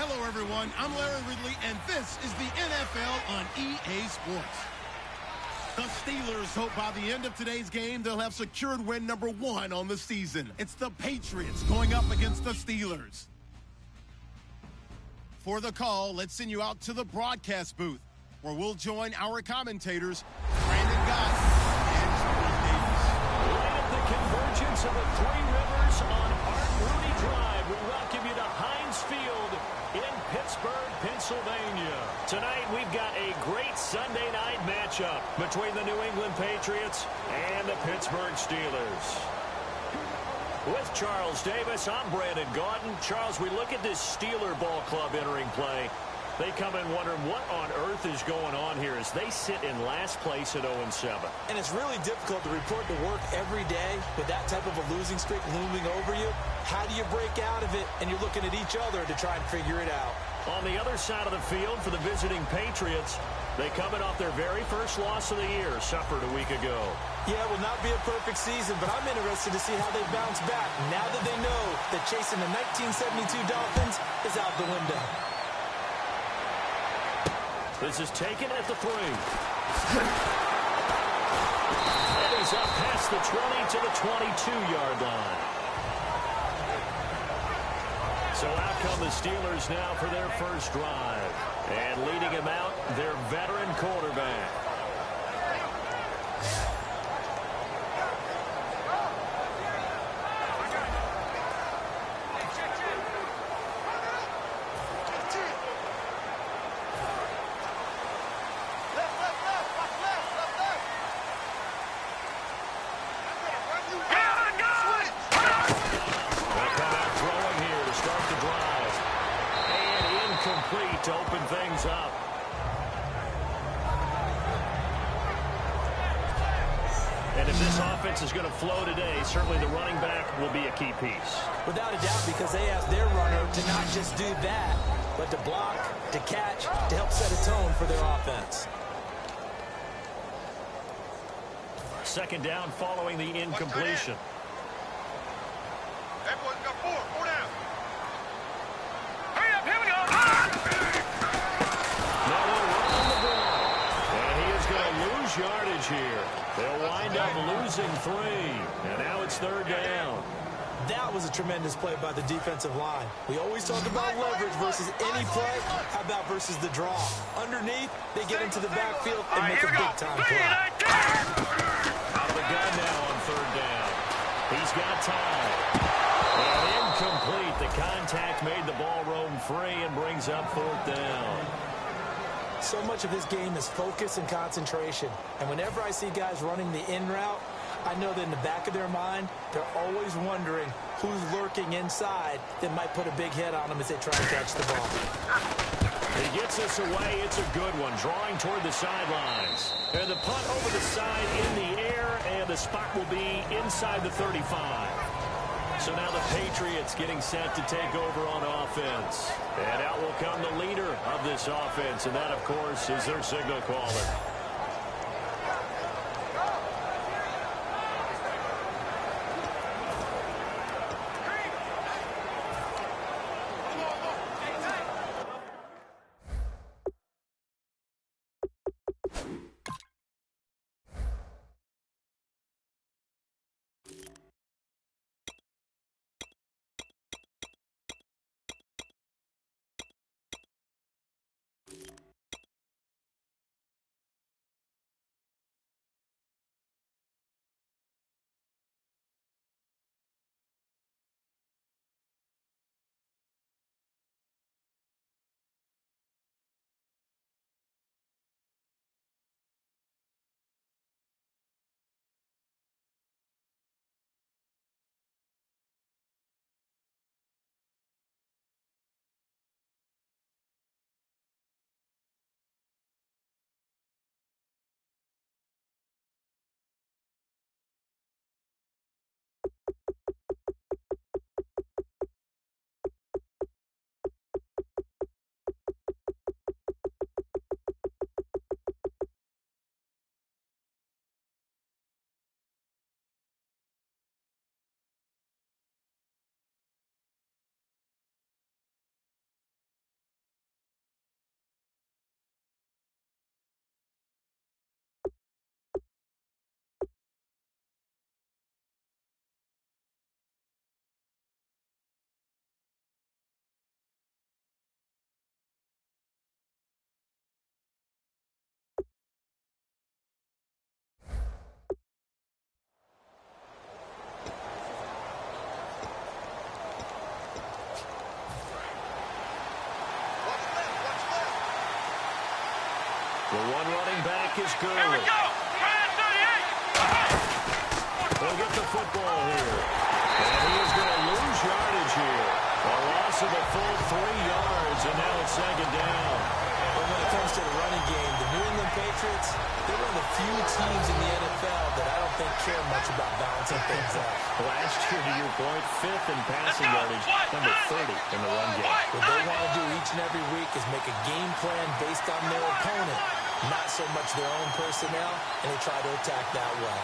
Hello, everyone. I'm Larry Ridley, and this is the NFL on EA Sports. The Steelers hope by the end of today's game they'll have secured win number 1 on the season. It's the Patriots going up against the Steelers. For the call, let's send you out to the broadcast booth, where we'll join our commentators, Brandon Gott and Charlie Davis. Right at the convergence of the Three Rivers on Art Rooney Drive, we welcome you to Heinz Field in Pittsburgh, Pennsylvania. Tonight, we've got a great Sunday night matchup between the New England Patriots and the Pittsburgh Steelers. With Charles Davis, I'm Brandon Gaudin. Charles, we look at this Steeler ball club entering play. They come in wondering what on earth is going on here as they sit in last place at 0-7. And it's really difficult to report to work every day with that type of a losing streak looming over you. How do you break out of it? And you're looking at each other to try and figure it out. On the other side of the field for the visiting Patriots, they coming off their very first loss of the year, suffered a week ago. Yeah, it will not be a perfect season, but I'm interested to see how they bounce back now that they know that chasing the 1972 Dolphins is out the window. This is taken at the 3. And he's up past the 20 to the 22-yard line. So out come the Steelers now for their first drive. And leading him out, their veteran quarterback. To open things up. And if this offense is going to flow today, certainly the running back will be a key piece. Without a doubt, because they asked their runner to not just do that, but to block, to catch, to help set a tone for their offense. Second down following the incompletion. That boy's got 4 down. Yardage here. They'll wind up losing 3. And now it's third down. That was a tremendous play by the defensive line. We always talk about leverage versus any play. How about versus the draw? Underneath, they get into the backfield and make a big-time play. Out of the gun now on third down. He's got time. And incomplete. The contact made the ball roam free and brings up fourth down. So much of this game is focus and concentration. And whenever I see guys running the in route, I know that in the back of their mind, they're always wondering who's lurking inside that might put a big hit on them as they try to catch the ball. He gets this away. It's a good one. Drawing toward the sidelines. And the punt over the side in the air, and the spot will be inside the 35. So now the Patriots getting set to take over on offense. And out will come the leader of this offense, and that, of course, is their signal caller. The one running back is Gurley. Here we go. He'll get the football here. And he is going to lose yardage here. A loss of a full 3 yards, and now it's second down. But when it comes to the running game, the New England Patriots, they're one of the few teams in the NFL that I don't think care much about balancing things out. Last year, to your point, 5th in passing yardage, number 30 in the run game. What they want to do each and every week is make a game plan based on their opponent, not so much their own personnel, and they try to attack that way.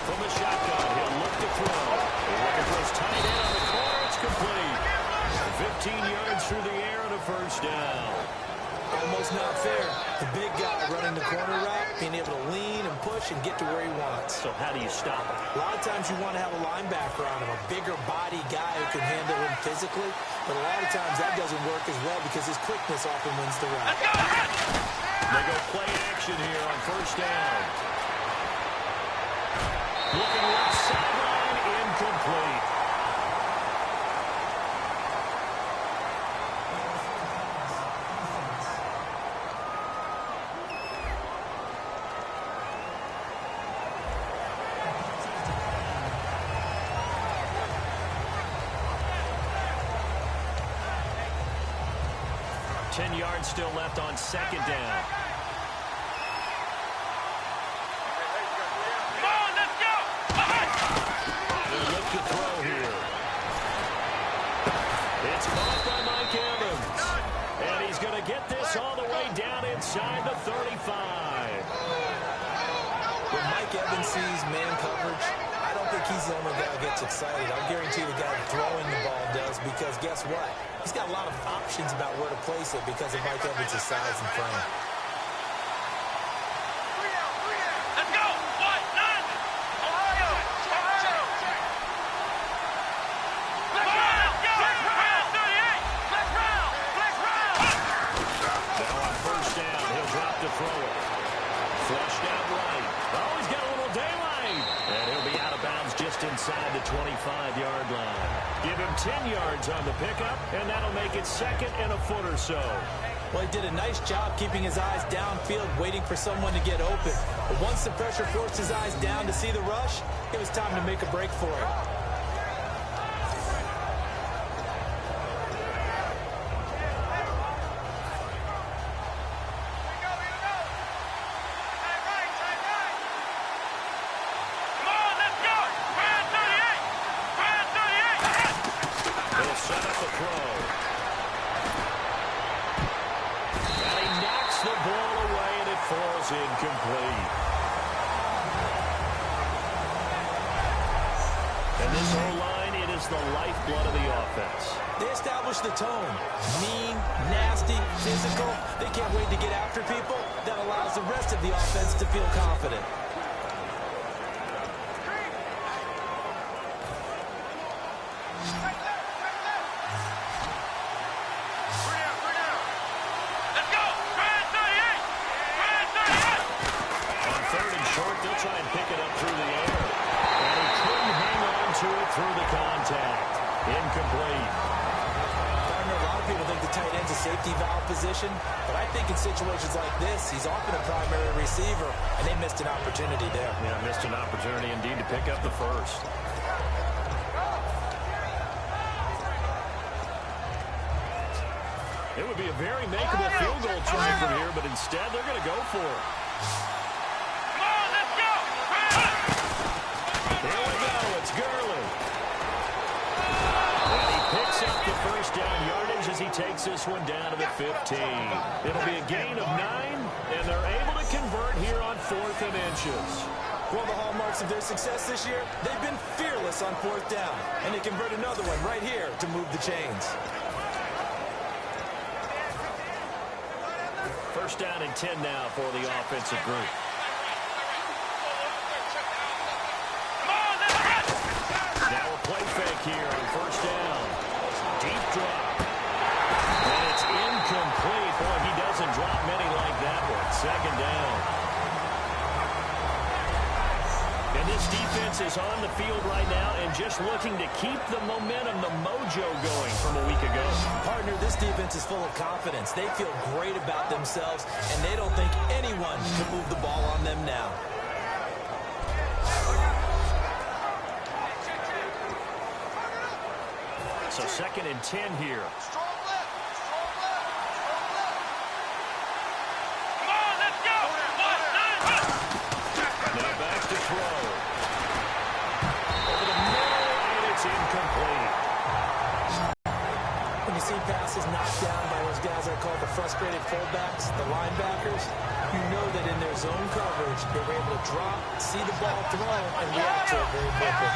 From the shotgun, he'll look to throw. They're looking for his tight end on the corner. It's complete. 15 yards through the air and a first down. Almost not fair. The big guy running the corner route, being able to lean and push and get to where he wants. So how do you stop him? A lot of times you want to have a linebacker on him, a bigger body guy who can handle him physically. But a lot of times that doesn't work as well because his quickness often wins the route. They go play action here on first down. Looking left sideline, incomplete. Yards still left on second down. Come on, let's go! They'll look to throw here. It's caught by Mike Evans. And he's going to get this all the way down inside the 35. When Mike Evans sees man coverage, I don't think he's the only guy who gets excited. I'll guarantee the guy throwing the ball does, because guess what? He's got a lot of options about where to place it because of Mike Evans' size and frame. Let's go! What? None! Ohio! Ohio! Let's go! Let's round! 38! Let's round! Let's round! Now on first down, he'll drop to throw it. Flushed out right. Oh, he's got a little daylight. And he'll be out of bounds just inside the 25-yard line. Give him 10 yards on the pickup, and that'll make it second and a foot or so. Well, he did a nice job keeping his eyes downfield, waiting for someone to get open. But once the pressure forced his eyes down to see the rush, it was time to make a break for him. Incomplete. And this whole line, it is the lifeblood of the offense. They establish the tone. Mean, nasty, physical. They can't wait to get after people. That allows the rest of the offense to feel confident. Through the contact. Incomplete. Gardner, a lot of people think the tight end's a safety valve position, but I think in situations like this, he's often a primary receiver, and they missed an opportunity there. Yeah, missed an opportunity indeed to pick up the first. It would be a very makeable field goal try from here, but instead they're going to go for it. Come on, let's go! Here we go. It's Gurley. And he picks up the first down yardage as he takes this one down to the 15. It'll be a gain of 9, and they're able to convert here on 4th and inches. One of the hallmarks of their success this year, they've been fearless on 4th down, and they convert another one right here to move the chains. First down and 10 now for the offensive group. Now a play fake here on first down. Deep drop. And it's incomplete. Boy, he doesn't drop many like that one. Second down. And this defense is on the field right now and just looking to keep the momentum, the mojo going from a week ago. Partner, this defense is full of confidence. They feel great about themselves, and they don't think anyone can move the ball on them now. So 2nd and 10 here. Now back to throw. Over the middle, and it's incomplete. When you see passes knocked down by those guys I call the frustrated fullbacks, the linebackers, you know that in their zone coverage, they were able to drop, see the ball thrown, and react to it very quickly.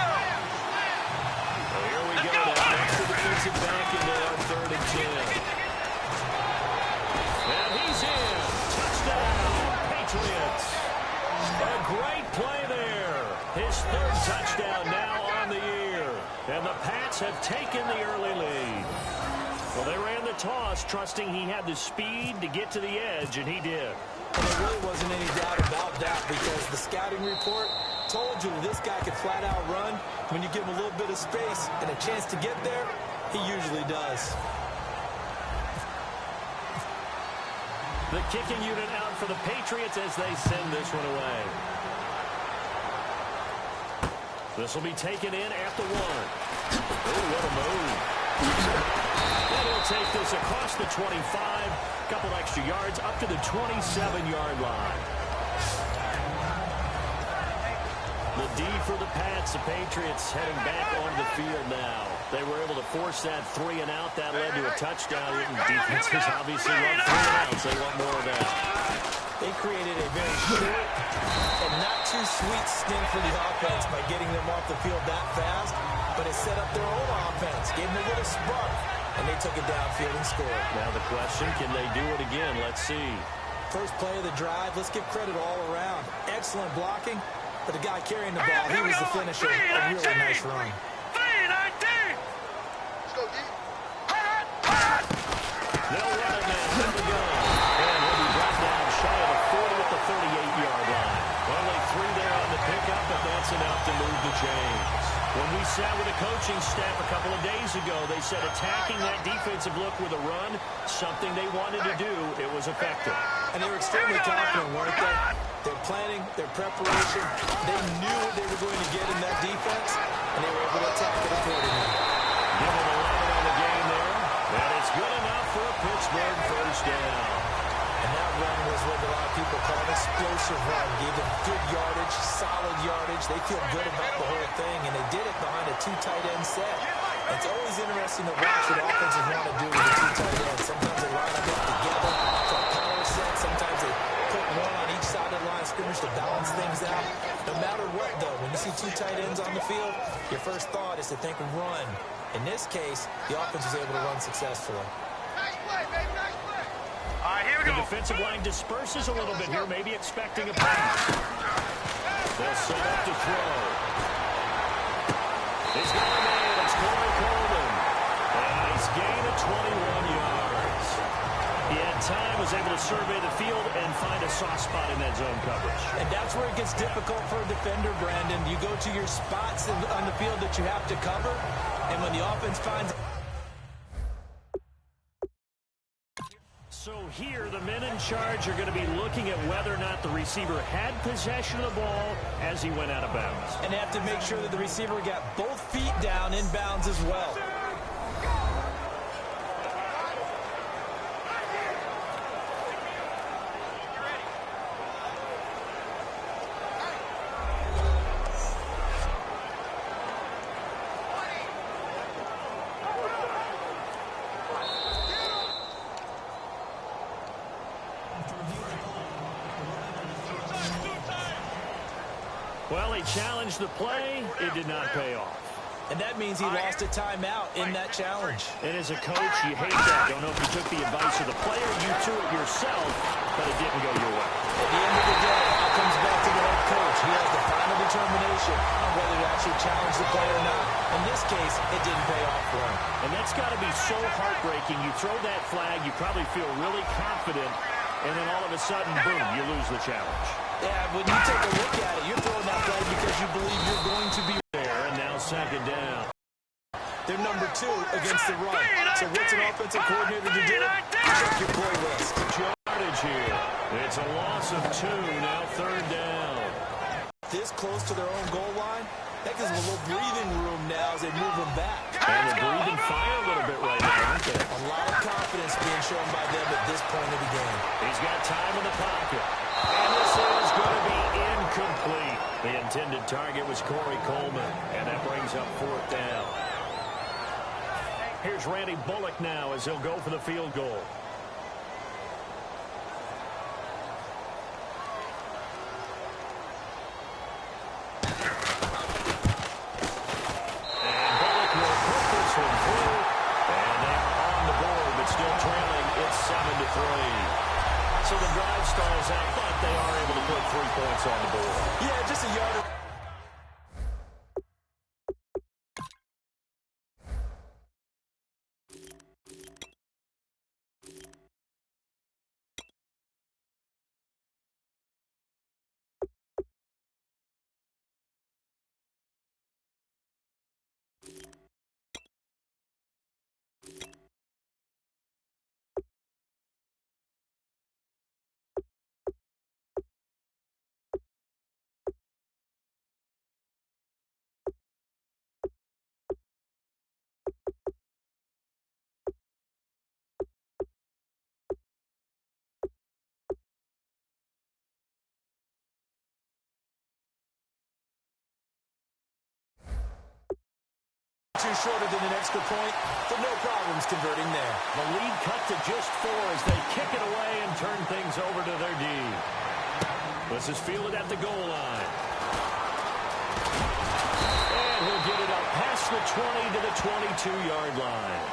Well, here we go. Now next to defensive back into our 3rd and 10. And he's in. Touchdown, Patriots. A great play there. His 3rd touchdown now on the year. And the Pats have taken the early lead. Well, they ran the toss, trusting he had the speed to get to the edge, and he did. And there really wasn't any doubt about that because the scouting report told you this guy could flat out run. When you give him a little bit of space and a chance to get there, he usually does. The kicking unit out for the Patriots as they send this one away. This will be taken in at the 1. Oh, what a move. And he'll take this across the 25. Couple extra yards up to the 27-yard line. The D for the Pats. The Patriots heading back onto the field now. They were able to force that 3 and out. That led to a touchdown. Defenses obviously love 3 and outs. They want more of that. They created a very short and not too sweet stint for the offense by getting them off the field that fast, but it set up their own offense, gave them a little spark, and they took it downfield and scored. Now the question, can they do it again? Let's see. First play of the drive, let's give credit all around. Excellent blocking, but the guy carrying the ball, he was the finisher. A really nice run. 3-19. Let's go, D. They'll run it now from the gun. And he'll be brought down shy of the 40 at the 38-yard line. Only 3 there on the pickup, but that's enough to move the chains. When we sat with the coaching staff a couple of days ago, they said attacking that defensive look with a run, something they wanted to do, it was effective. And they were extremely confident, weren't they? Their planning, their preparation, they knew what they were going to get in that defense, and they were able to attack it accordingly. Give them 11 on the game there, and it's good enough for a Pittsburgh first down. And that run was what a lot of people call an explosive run. Gave them good yardage, solid yardage. They feel good about the whole thing, and they did it behind a 2 tight end set. It's always interesting to watch what offenses want to do with the 2 tight ends. Sometimes they line them up together for a power set. Sometimes they put one on each side of the line of scrimmage to balance things out. No matter what, though, when you see 2 tight ends on the field, your first thought is to think run. In this case, the offense was able to run successfully. Nice play, baby, nice play. All right, here we go. The defensive line disperses a little bit here, maybe expecting a pass. They'll set up to throw. He's got a man. It's Corey Coleman. A nice gain of 21 yards. He had time, was able to survey the field and find a soft spot in that zone coverage. And that's where it gets difficult for a defender, Brandon. You go to your spots on the field that you have to cover, and when the offense finds... So here, the men in charge are going to be looking at whether or not the receiver had possession of the ball as he went out of bounds. And they have to make sure that the receiver got both feet down in bounds as well. Well, he challenged the play. It did not pay off. And that means he lost a timeout in that challenge. And as a coach, you hate that. Don't know if you took the advice of the player. You threw it yourself, but it didn't go your way. At the end of the day, it all comes back to the head coach. He has the final determination on whether to actually challenge the play or not. In this case, it didn't pay off for him. And that's got to be so heartbreaking. You throw that flag, you probably feel really confident, and then all of a sudden, boom, you lose the challenge. Yeah, when you take a look at it, you're throwing that play because you believe you're going to be there, and now second down. They're number 2 against the run. So what's an offensive coordinator to do? Check your play list. Yardage here. It's a loss of 2, now third down. This close to their own goal line, that gives them a little breathing room now as they move them back. And they're breathing fire a little bit right now, aren't they? A lot of confidence being shown by them at this point of the game. He's got time in the pocket. And this is going to be incomplete. The intended target was Corey Coleman, and that brings up fourth down. Here's Randy Bullock now as he'll go for the field goal. And Bullock will put this one through. And they are on the board, but still trailing. It's 7-3. So the drive stalls out, but they are able to put 3 points on the board. Yeah, just a yard. Too shorter than an extra point, but no problems converting there. The lead cut to just 4 as they kick it away and turn things over to their D. This is fielded at the goal line. And he'll get it up past the 20 to the 22-yard line.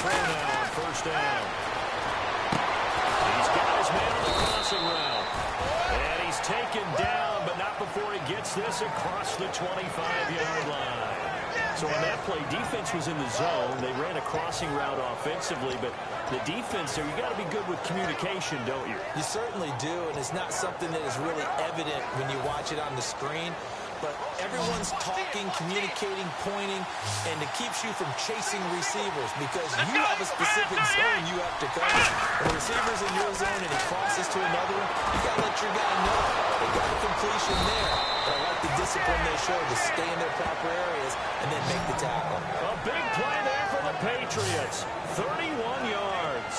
Throw now on first down. He's got his man on the crossing route. And he's taken down, but not before he gets this across the 25-yard line. So on that play, defense was in the zone. They ran a crossing route offensively, but the defense there, you got to be good with communication, don't you? You certainly do, and it's not something that is really evident when you watch it on the screen. But everyone's talking, communicating, pointing, and it keeps you from chasing receivers because you have a specific zone you have to cover. When the receiver's in your zone and he crosses to another one, you got to let your guy know. They got a completion there. But I like the discipline they show to stay in their proper areas and then make the tackle. A big play there for the Patriots. 31 yards.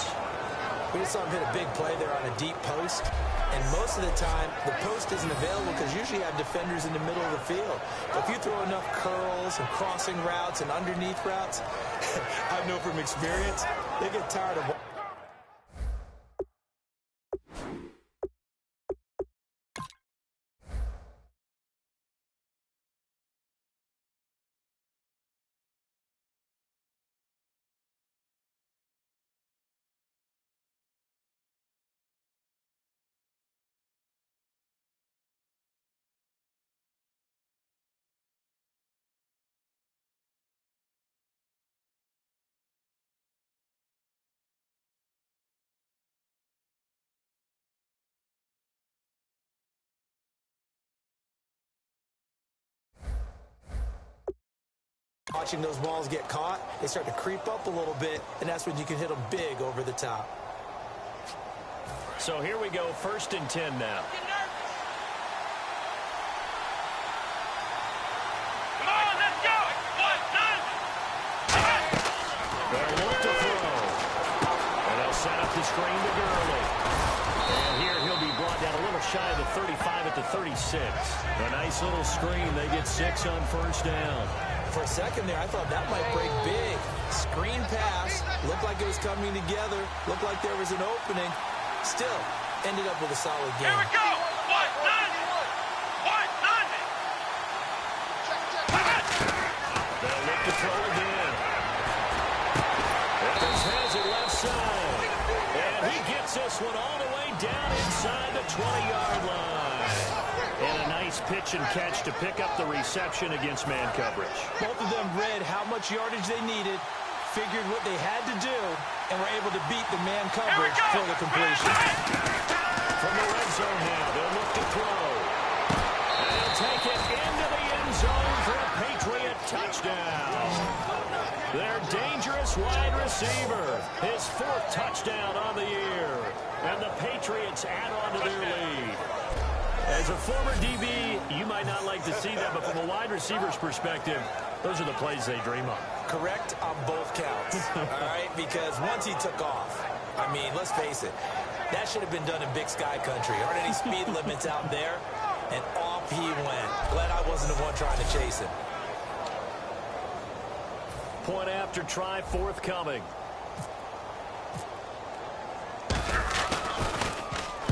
We just saw him hit a big play there on a deep post. And most of the time, the post isn't available because usually you have defenders in the middle of the field. But if you throw enough curls and crossing routes and underneath routes, I know from experience, they get tired of. Watching those balls get caught, they start to creep up a little bit, and that's when you can hit them big over the top. So here we go, 1st and 10 now. Come on, let's go! 1, 2, They'll look to throw. And they'll set up the screen to Gurley. And here he'll be brought down a little shy of the 35 at the 36. A nice little screen. They get 6 on first down. For a second there, I thought that might break big. Screen pass, looked like it was coming together, looked like there was an opening. Still, ended up with a solid game. here we go! 1, 9! 1, 9! throw again. Evans has it left side. And he gets this one all the way down inside the 20-yard line. And a nice pitch and catch to pick up the reception against man coverage. Both of them read how much yardage they needed, figured what they had to do, and were able to beat the man coverage for the completion. From the red zone now, they'll look to throw. And he'll take it into the end zone for a Patriot touchdown. Their dangerous wide receiver, his 4th touchdown on the year. And the Patriots add on to their lead. As a former DB, you might not like to see that, but from a wide receiver's perspective, those are the plays they dream of. Correct on both counts, all right? Because once he took off, I mean, let's face it, that should have been done in Big Sky Country. Aren't any speed limits out there? And off he went. Glad I wasn't the one trying to chase him. Point after try forthcoming.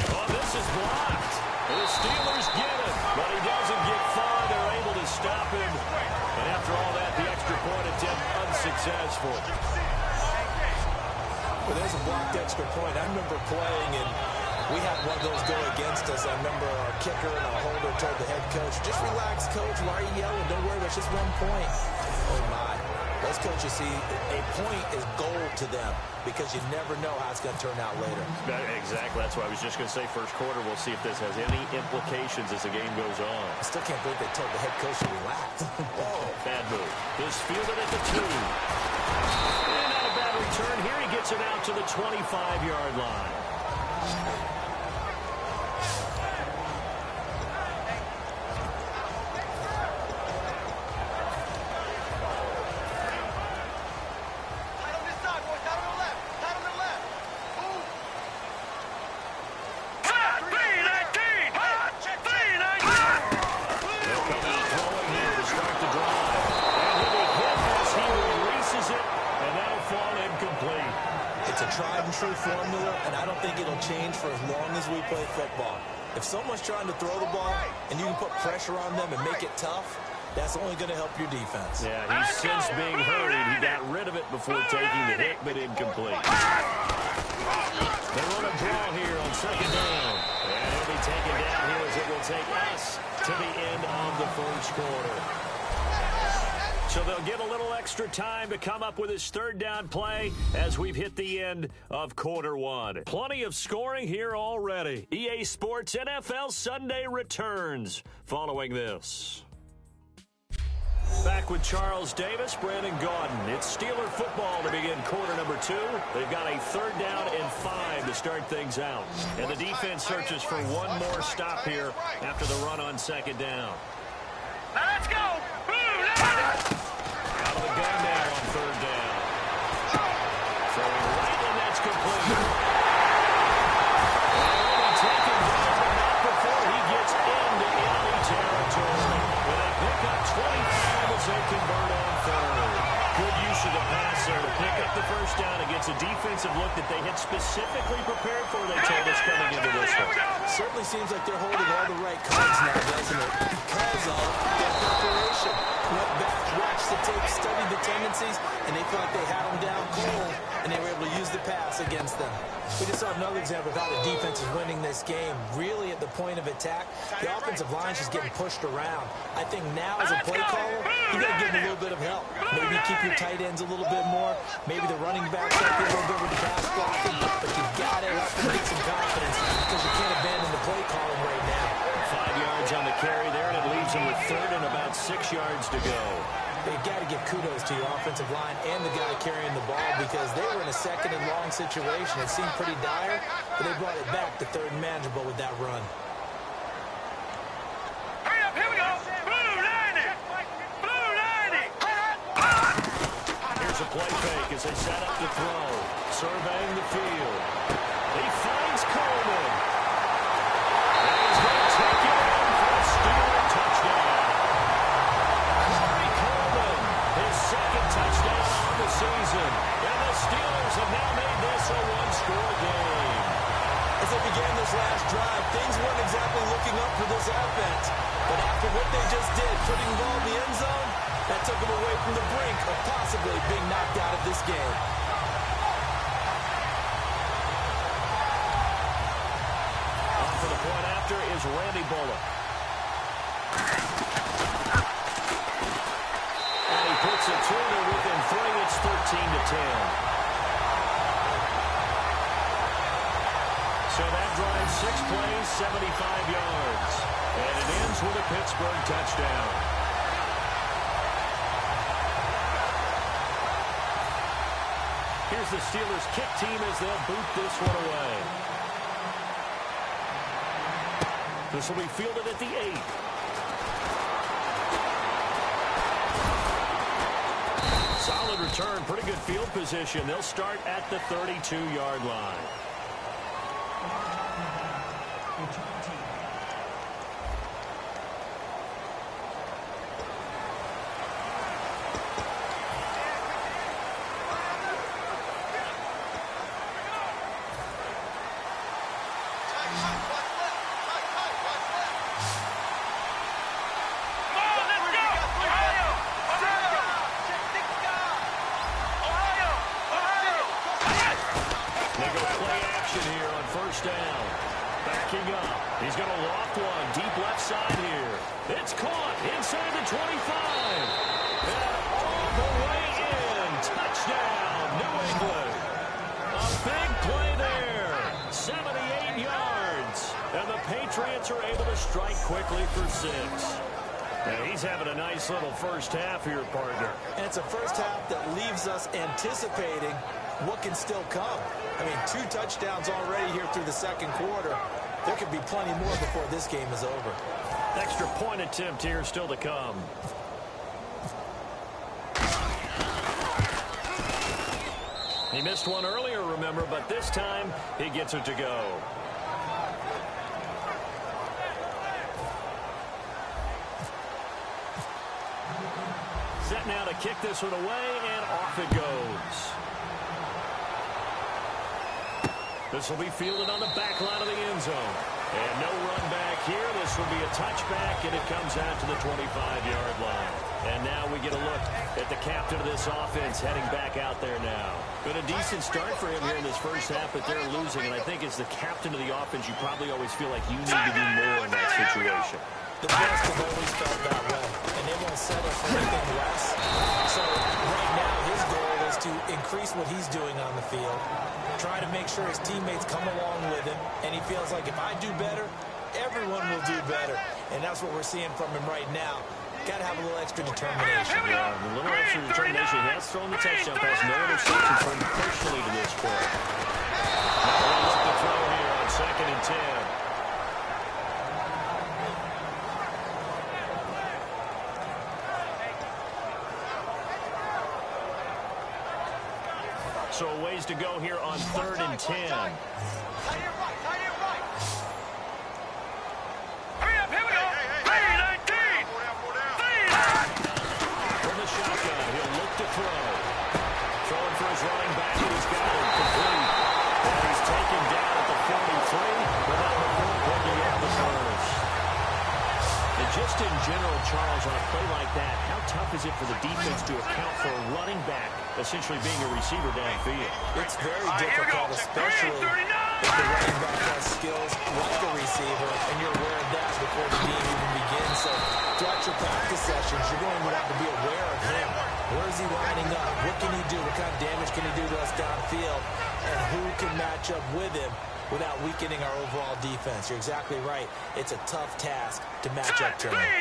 Oh, this is blocked. The Steelers get it, but he doesn't get far. They're able to stop him. And after all that, the extra point attempt unsuccessful. Well, there's a blocked extra point. I remember playing, and we had one of those go against us. I remember our kicker and our holder told the head coach, just relax, coach. Why are you yelling? Don't worry, it's just 1 point. Oh, my. Those coaches see a point is gold to them because you never know how it's going to turn out later. Exactly. That's why I was just going to say first quarter. We'll see if this has any implications as the game goes on. I still can't believe they told the head coach to relax. Whoa. Bad move. This fielded at the 2. And not a bad return. Here he gets it out to the 25-yard line. True formula, and I don't think it'll change for as long as we play football. If someone's trying to throw the ball and you can put pressure on them and make it tough, that's only going to help your defense. Yeah, he's since being hurried. He got rid of it before taking the hit, but incomplete. They run a draw here on second down. And he'll be taken down here as it will take us to the end of the first quarter. So they'll get a little extra time to come up with his 3rd down play as we've hit the end of quarter 1. Plenty of scoring here already. EA Sports NFL Sunday returns following this. Back with Charles Davis, Brandon Gaudin. It's Steeler football to begin quarter number 2. They've got a 3rd down and 5 to start things out. And the defense searches for one more stop here after the run on second down. Now let's go. Out of the gun now on 3rd down. Throwing right, and that's complete. And taken down, but not before he gets into enemy territory. With a pickup 25 as they convert on 3rd. Good use of the pass there to pick up the first down against a defensive look that they had specifically prepared for, they told us, coming into this one. Certainly seems like they're holding all the right cards now, doesn't it? Because of their preparation. Went back, watched the tape, studied the tendencies, and they felt like they had them down cold, and they were able to use the pass against them. We just saw another example of how the defense is winning this game. Really at the point of attack, the offensive line is just getting pushed around. I think now as a play caller, you got to give them a little bit of help. Maybe keep your tight ends a little bit more. Maybe the running backs help you a little bit with the pass blocking, but you've got to help them get some confidence because you can't abandon the play calling right now. 5 yards on the carry there, and it leaves them with 3rd and about 6 yards to go. You've got to give kudos to your offensive line and the guy carrying the ball because they were in a 2nd and long situation. It seemed pretty dire, but they brought it back to 3rd and manageable with that run. Hurry up, here we go. Blue 90. Blue 90. Here's a play fake as they set up to throw. Surveying the field. He finds Coleman. And he's going to take it in for a Steeler touchdown. His 2nd touchdown on the season. And the Steelers have now made this a 1-score game. As they began this last drive, things weren't exactly looking up for this offense. But after what they just did, putting the ball in the end zone, That took him away from the brink of possibly being knocked out of this game. On for the point after is Randy Bullock. And he puts it through. They're within 3. It's 13-10. So that drives 6 plays, 75 yards. And it ends with a Pittsburgh touchdown. Here's the Steelers' kick team as they'll boot this one away. This will be fielded at the 8. Solid return, pretty good field position. They'll start at the 32-yard line. He's going to loft one deep left side here. It's caught inside the 25. And all the way in. Touchdown, New England. A big play there. 78 yards. And the Patriots are able to strike quickly for 6. Now he's having a nice little first half here, partner. And it's a first half that leaves us anticipating what can still come. I mean, 2 touchdowns already here through the second quarter. There could be plenty more before this game is over. Extra point attempt here still to come. He missed one earlier, remember, but this time he gets it to go. Set now to kick this one away, and off it goes. This will be fielded on the back line of the end zone. And no run back here. This will be a touchback, and it comes out to the 25-yard line. And now we get a look at the captain of this offense heading back out there now. Been a decent start for him here in this first half, but they're losing. And I think as the captain of the offense, you probably always feel like you need to do more in that situation. The best have always felt that way, and they won't settle for anything less. So right now, his goal is to increase what he's doing on the field, try to make sure his teammates come along with him, and he feels like if I do better, everyone will do better. And that's what we're seeing from him right now. Got to have a little extra determination. Yeah, a little extra determination. He has thrown the touchdown pass. No interception from him personally to this point. Now we'll look to throw here on 2nd and 10. So a ways to go here on 3rd and 10. From the shotgun, he'll look to throw. Throwing for his running back, and he's got it complete. And he's taken down at the 43 without the ball picking up the first. And just in general, Charles, on a play like that, how tough is it for the defense to account for a running back essentially being a receiver downfield? It's very difficult, especially if the running back has skills like a receiver, and you're aware of that before the game even begins. So throughout your practice sessions, you're going to have to be aware of him. Where is he lining up? What can he do? What kind of damage can he do to us downfield? And who can match up with him without weakening our overall defense? You're exactly right. It's a tough task to match up to him. And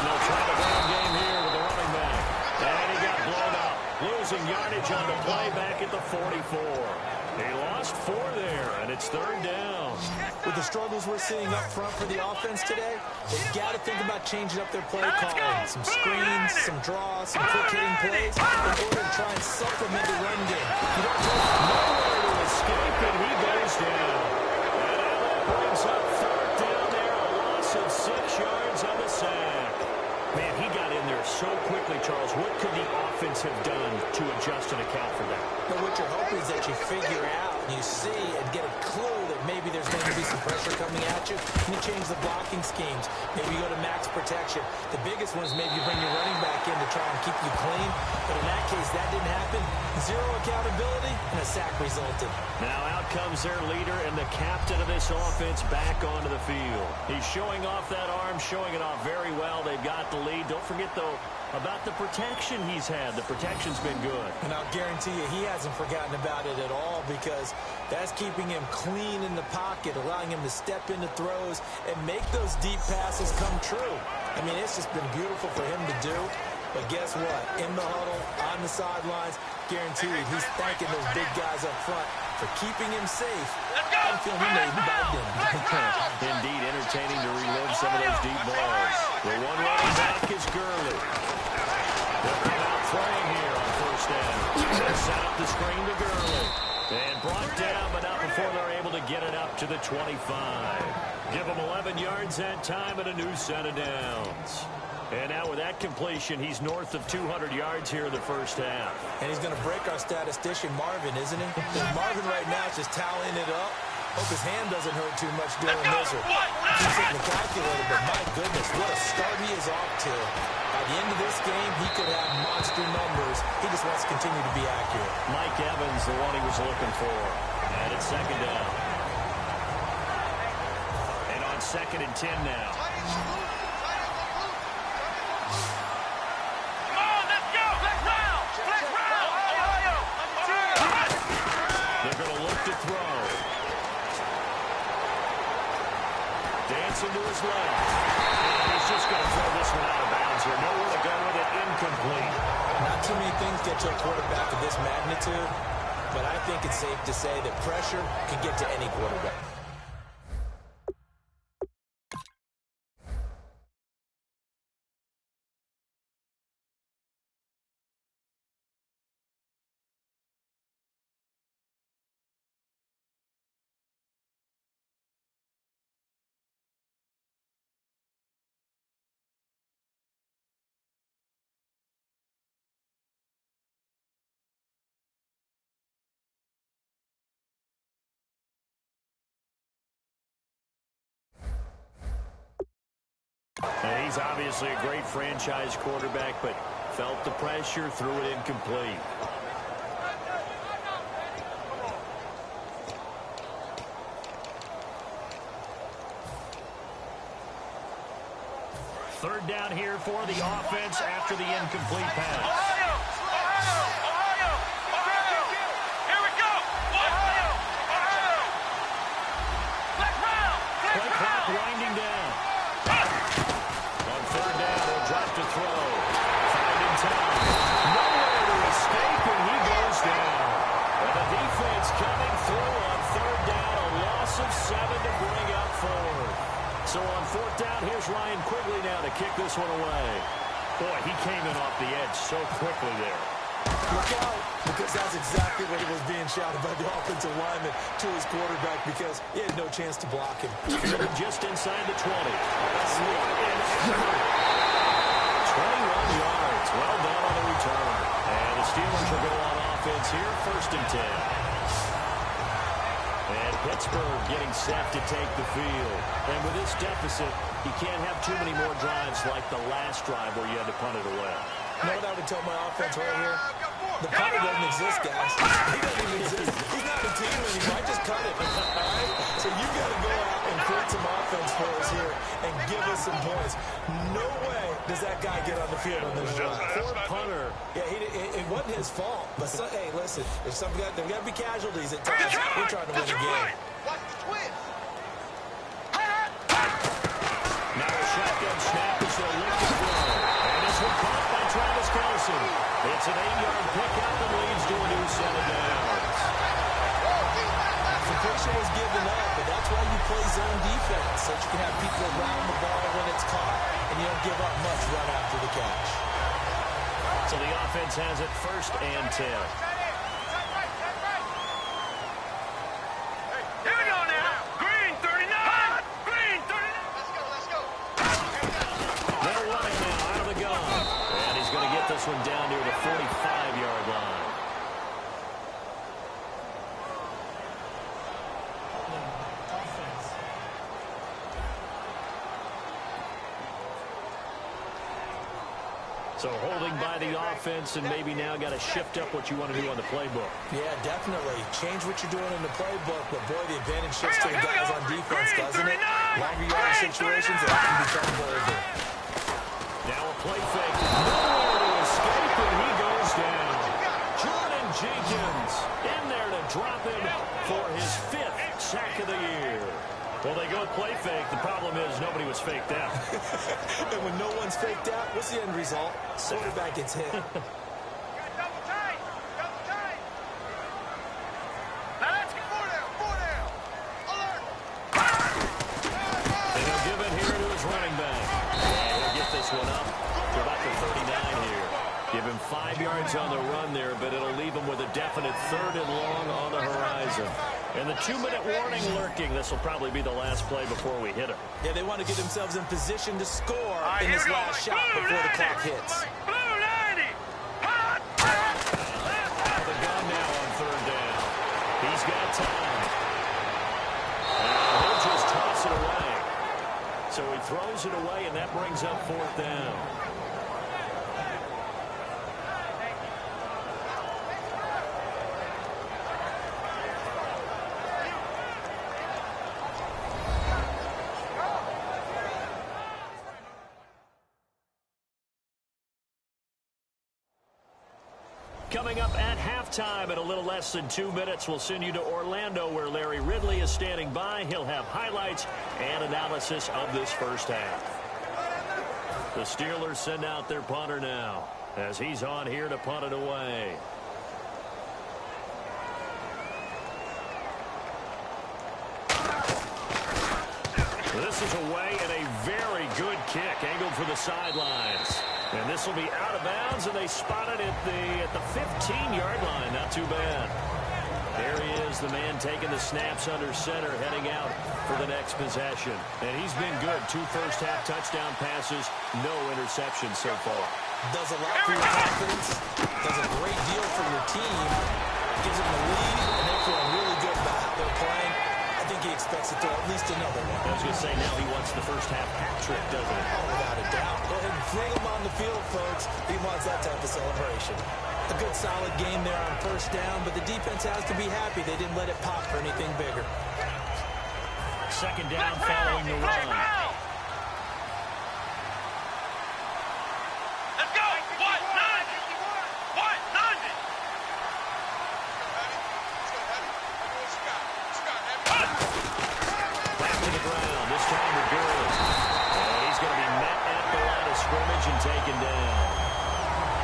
they'll try the run game here with the running back. And he got blown up. Losing yardage on the play back at the 44. He lost 4 there, and it's 3rd down. With the struggles we're seeing up front for the offense today, they've got to think about changing up their play calling. Some screens, some draws, some quick-hitting plays in order to try and supplement the run game. You don't nowhere to escape, and he goes down. And that brings up 4th down there, a loss of 6 yards on the sack. Man, he got in there so quick quickly, Charles, what could the offense have done to adjust and account for that? But what you're hoping is that you figure out and you see and get a clue that maybe there's going to be some pressure coming at you, and you change the blocking schemes. Maybe you go to max protection. The biggest one is maybe you bring your running back in to try and keep you clean. But in that case, that didn't happen. Zero accountability, and a sack resulted. Now out comes their leader and the captain of this offense back onto the field. He's showing off that arm, showing it off very well. They've got the lead. Don't forget, though, about the protection he's had. The protection's been good. And I'll guarantee you he hasn't forgotten about it at all, because that's keeping him clean in the pocket, allowing him to step into throws and make those deep passes come true. I mean, it's just been beautiful for him to do. But guess what? In the huddle, on the sidelines, guaranteed he's thanking those big guys up front for keeping him safe. I'm feeling he may even buy dinner. Indeed, entertaining to relive some of those deep balls. The one running back is Gurley. They'll come out throwing here on first down. They'll set up the screen to Gurley. And brought down, but not before they're able to get it up to the 25. Give them 11 yards that time and a new set of downs. And now with that completion, he's north of 200 yards here in the first half. And he's going to break our statistician, Marvin, isn't he? Marvin right now is just tallying it up. Hope his hand doesn't hurt too much doing this. He's hitting the calculator, but my goodness, what a start he is off to. By the end of this game, he could have monster numbers. He just wants to continue to be accurate. Mike Evans, the one he was looking for. And it's second down. And on 2nd and 10 now. They're going to look to throw. Dancing to his left. And he's just going to throw this one out of bounds here. Nowhere to go with it. Incomplete. Not too many things get to a quarterback of this magnitude, but I think it's safe to say that pressure can get to any quarterback. And he's obviously a great franchise quarterback, but felt the pressure, threw it incomplete. Third down here for the offense after the incomplete pass. Play clock winding down. On third down, he'll drop to throw. Finding time. Nowhere to escape, and he goes down. And the defense coming through on third down. A loss of 7 to bring up forward. So on 4th down, here's Ryan Quigley now to kick this one away. Boy, he came in off the edge so quickly there. Look out, because that's exactly what was being shouted by the offensive lineman to his quarterback, because he had no chance to block him. Just inside the 20. 21 yards. Well done on the return. And the Steelers will go on offense here, 1st and 10. And Pittsburgh getting set to take the field. And with this deficit, you can't have too many more drives like the last drive where you had to punt it away. You know what I would tell my offense right here? The punter doesn't exist, guys. He doesn't even exist. He's not a team anymore. I just cut it. All right? So you got to go out and create some offense for us here and give us some points. No way does that guy get on the field on this drive. Poor punter. Yeah, it wasn't his fault. But, hey, listen, if there got to be casualties at times. We're trying to win a game. Watch the twist. Now a shotgun snap as they'll look to throw. And this one caught by Travis Kelce. It's an 8-yard pickup and leads to a new set of downs. The pressure was given up, but that's why you play zone defense, so you can have people around the ball when it's caught, and you don't give up much run after the catch. So the offense has it 1st and 10. Here we go now. Green 39. Green 39. Let's go. They're running now out of the gun. And he's going to get this one down near the 45-yard line. So holding by the offense, and maybe now got to shift up what you want to do on the playbook. Yeah, definitely. Change what you're doing in the playbook, but boy, the advantage shifts to the guys on defense, doesn't it? Longer yardage situations, they often become bolder. Now a play fake. Nowhere to escape, and he goes down. Jordan Jenkins in there to drop him for his 5th sack of the year. Well, they go play fake. The problem is nobody was faked out. And when no one's faked out, what's the end result? Quarterback gets hit. Double tight. Double tight. Now let's get 4 down. Alert. And he'll give it here to his running back. And he'll get this one up to about the 39 here. Give him 5 yards on the run there, but it'll leave him with a definite 3rd and long on the horizon. And the 2-minute warning lurking. This will probably be the last play before we hit him. Yeah, they want to get themselves in position to score in this last shot before the clock hits. Blue 90. Out of the gun now on 3rd down. He's got time. And he'll just toss it away. So he throws it away, and that brings up 4th down. Coming up at halftime in a little less than 2 minutes, we'll send you to Orlando where Larry Ridley is standing by. He'll have highlights and analysis of this first half. The Steelers send out their punter now as he's on here to punt it away. This is away and a very good kick angled for the sidelines. And this will be out of bounds, and they spot it at the 15-yard line. Not too bad. There he is, the man taking the snaps under center, heading out for the next possession. And he's been good. 2 first-half touchdown passes, no interceptions so far. Does a lot for your confidence. Does a great deal for your team. Gives them the lead, and they're feeling really good about how they're playing. I think he expects to throw at least another one. I was going to say, now he wants the first-half hat trick, doesn't he? Oh, without a doubt. Go ahead and fling him on the field, folks. He wants that type of celebration. A good, solid game there on 1st down, but the defense has to be happy they didn't let it pop for anything bigger. 2nd down following the run. Let's go. What? 90. What? 90. Back to the ground, this time with Gurley. And he's going to be met at the line of scrimmage and taken down.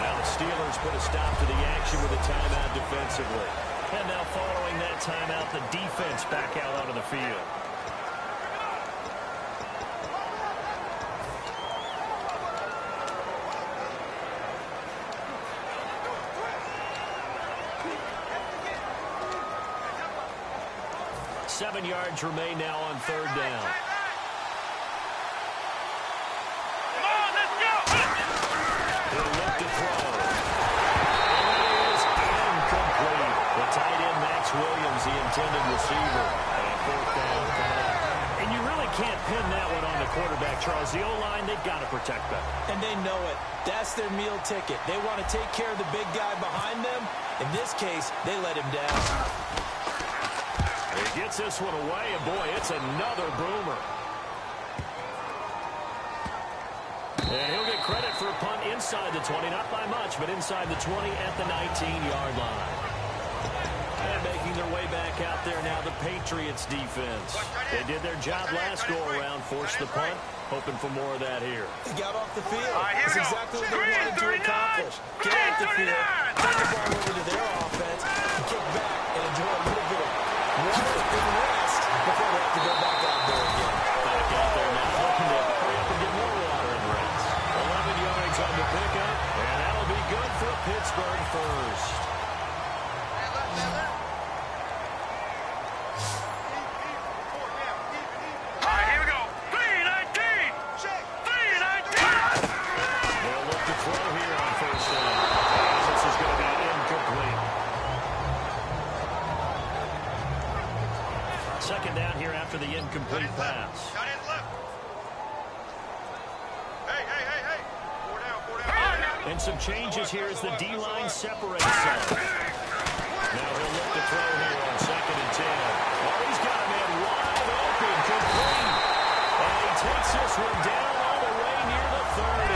Now the Steelers put a stop to the action with a timeout defensively. And now following that timeout, the defense back out onto the field. Seven yards remain now on 3rd down. Come on, let's go. He'll look to throw. And it is incomplete. The tight end, Max Williams, the intended receiver. And 4th down coming up. And you really can't pin that one on the quarterback, Charles. The O-line, they've got to protect that. And they know it. That's their meal ticket. They want to take care of the big guy behind them. In this case, they let him down. He gets this one away, and boy, it's another boomer. And he'll get credit for a punt inside the 20, not by much, but inside the 20 at the 19-yard line. And making their way back out there now, the Patriots defense. They did their job last go-around, forced the punt, hoping for more of that here. They got off the field. Right, That's exactly what they wanted to accomplish. Get off the field, turn the ball over to their offense, and kick back and enjoy a little bit of water and rest before they have to go back out there again. Back out there now, looking to hurry up and get more water and rest. 11 yards on the pickup, and that'll be good for a Pittsburgh first. All right, here we go. 3-19. 3-19. They'll look to throw here on 1st down. And some changes here as the D-line separates some. Now he'll look to throw here on 2nd and 10. Oh, he's got a man wide open, complete. And he takes this one down all the way near the 30.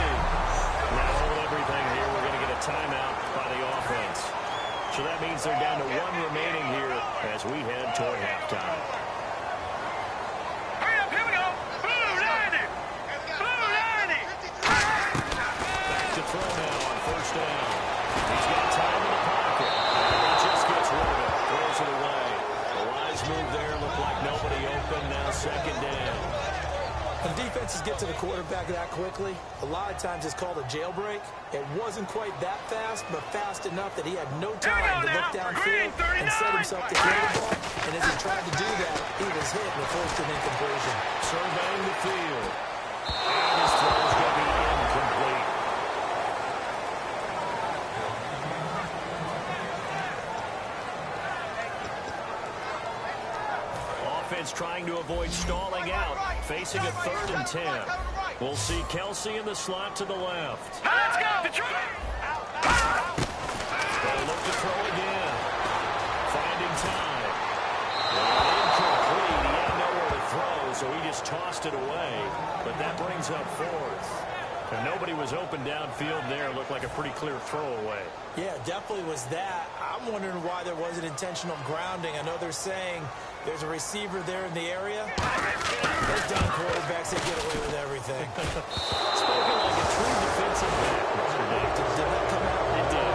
Now hold everything here. We're going to get a timeout by the offense. So that means they're down to 1 remaining here as we head toward halftime. Hurry up, here we go. Blue 90. Blue 90. Back to throw now on 1st down. He's got time in the pocket. And he just gets rid of it. Throws it away. The wise move there. Looked like nobody open. Now 2nd down. When defenses get to the quarterback that quickly, a lot of times it's called a jailbreak. It wasn't quite that fast, but fast enough that he had no time to look downfield and set himself to throw the ball. And as he tried to do that, he was hit and forced an incompletion. Surveying the field. And his throw is going to be incomplete. Offense trying to avoid stalling out, facing a 3rd and 10. We'll see Kelsey in the slot to the left. Let's go, Detroit. They'll look to throw again. Finding time. And incomplete. He had nowhere to throw, so he just tossed it away. But that brings up 4th. And nobody was open downfield there. Looked like a pretty clear throwaway. Yeah, definitely was that. I'm wondering why there wasn't intentional grounding. I know they're saying there's a receiver there in the area. Those dumb quarterbacks, they get away with everything. Spoken like a true defensive back, Mr. Dave. Did that come out? It did.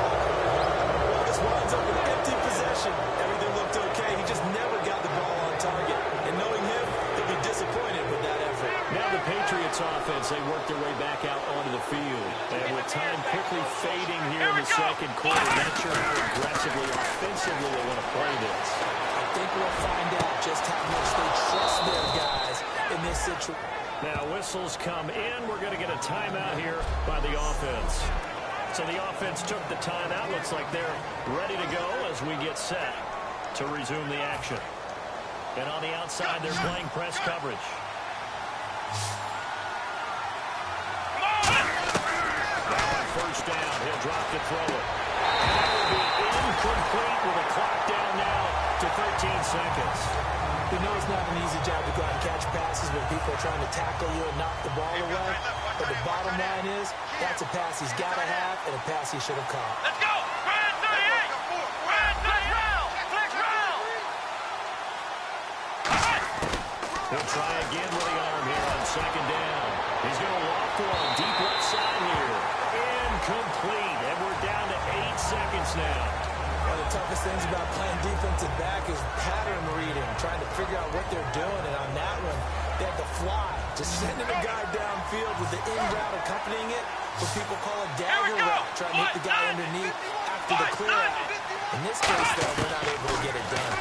This winds up an empty possession. Everything looked okay. He just never got the ball on target. And knowing him, he'll be disappointed with that effort. Now the Patriots offense, they work their way back out onto the field. And with time quickly fading here in the 2nd quarter, not sure how aggressively, offensively they want to play this. I think we'll find out just how much they trust their guys in this situation. Now whistles come in. We're going to get a timeout here by the offense. So the offense took the timeout. Looks like they're ready to go as we get set to resume the action. And on the outside, they're playing press coverage. Now on 1st down, he'll drop to throw it. And that will be incomplete with a clock down now to 13 seconds. We know it's not an easy job to go out and catch passes when people are trying to tackle you and knock the ball away. But the bottom line is, that's a pass he's got to have and a pass he should have caught. Let's go. Red 38. Red flex round. Flex round. He'll try again with the arm here on 2nd down. He's going to walk one deep left side here. Incomplete. And we're down to 8 seconds now. One of the toughest things about playing defensive back is pattern reading, trying to figure out what they're doing. And on that one, they had to fly, just sending a guy downfield with the in route accompanying it, what people call a dagger route, trying to hit the guy underneath after the clear out. In this case, though, they're not able to get it done.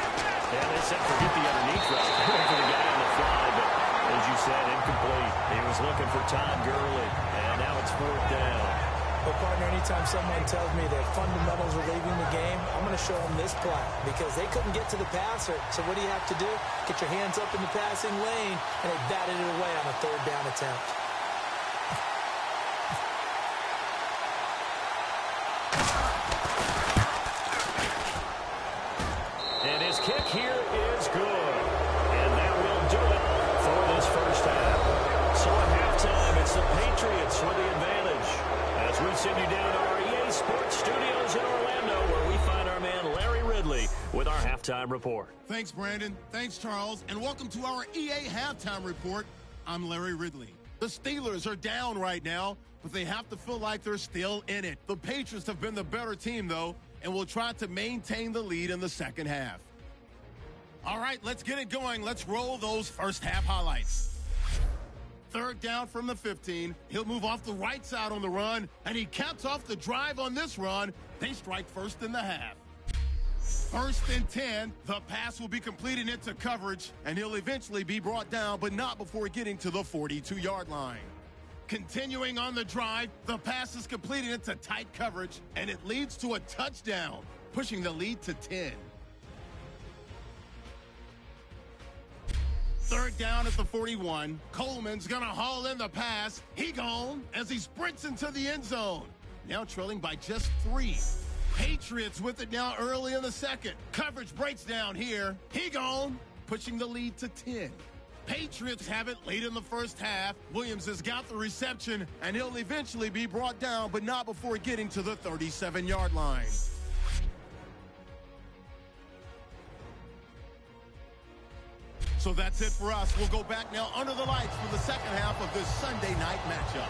Yeah, they said forget the underneath route. Going for the guy on the fly, but as you said, incomplete. He was looking for Todd Gurley, and now it's 4th down. But, partner, anytime someone tells me that fundamentals are leaving the game, I'm going to show them this play because they couldn't get to the passer. So what do you have to do? Get your hands up in the passing lane, and they batted it away on a 3rd down attempt. And his kick here is good. And that will do it for this 1st half. So at halftime, it's the Patriots with the advantage. As we send you down to our EA Sports Studios in Orlando, where we find our man Larry Ridley with our halftime report. Thanks, Brandon. Thanks, Charles. And welcome to our EA Halftime Report. I'm Larry Ridley. The Steelers are down right now, but they have to feel like they're still in it. The Patriots have been the better team, though, and will try to maintain the lead in the 2nd half. All right, let's get it going. Let's roll those 1st half highlights. 3rd down from the 15. He'll move off the right side on the run, and he caps off the drive on this run. They strike 1st in the half. 1st and 10. The pass will be completed into coverage, and he'll eventually be brought down, but not before getting to the 42-yard line. Continuing on the drive, the pass is completed into tight coverage, and it leads to a touchdown, pushing the lead to 10. 3rd down at the 41. Coleman's going to haul in the pass. He gone as he sprints into the end zone. now trailing by just 3. Patriots with it now early in the second. Coverage breaks down here. He gone, pushing the lead to 10. Patriots have it late in the first half. Williams has got the reception, and he'll eventually be brought down, but not before getting to the 37-yard line. So that's it for us. We'll go back now under the lights for the second half of this Sunday night matchup.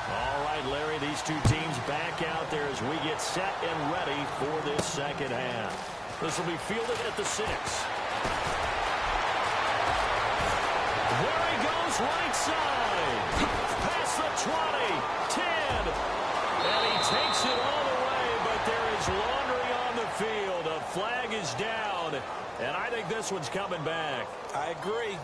All right, Larry, these two teams back out there as we get set and ready for this second half. This will be fielded at the 6. There he goes, right side. Past the 20, 10. And he takes it all the way, but there is laundry on the field. A flag is down, and I think this one's coming back. I agree.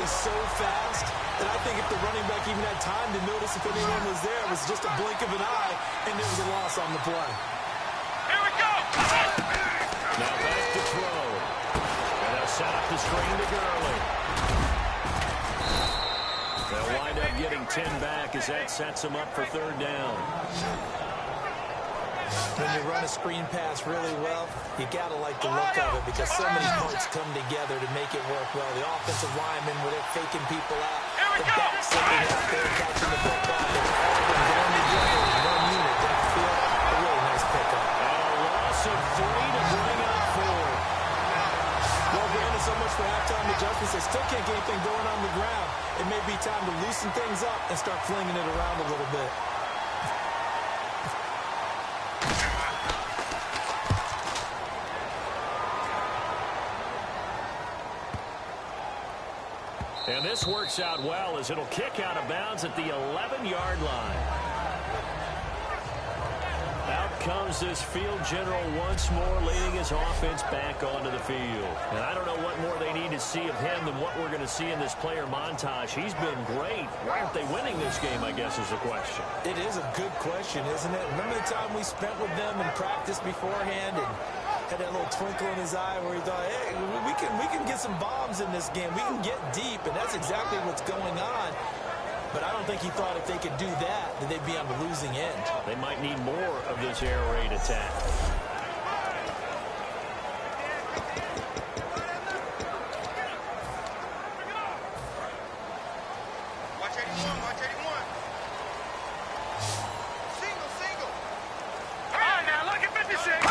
So fast that I think if the running back even had time to notice if anyone was there, it was just a blink of an eye, and there was a loss on the play. Here we go! Now back to throw. And they'll set up the screen to Gurley. They'll wind up getting 10 back as that sets them up for third down. When you run a screen pass really well, you got to like the look of it because so many parts come together to make it work well. The offensive linemen, where they're faking people out. The backs sitting out there catching the football. And all of them going together in one unit downfield. A really nice pickup. And a loss of 3 to bring up 4. Well, Brandon, so much for halftime adjustments. They still can't get anything going on the ground. It may be time to loosen things up and start flinging it around a little bit. And this works out well as it'll kick out of bounds at the 11-yard line. Out comes this field general once more, leading his offense back onto the field. And I don't know what more they need to see of him than what we're going to see in this player montage. He's been great. Why aren't they winning this game, I guess, is the question. It is a good question, isn't it? Remember the time we spent with them in practice beforehand and had that little twinkle in his eye where he thought, hey, we can get some bombs in this game. We can get deep, and that's exactly what's going on. But I don't think he thought if they could do that they'd be on the losing end. They might need more of this air raid attack. Watch 81, watch 81. Single. All right, now look at 56.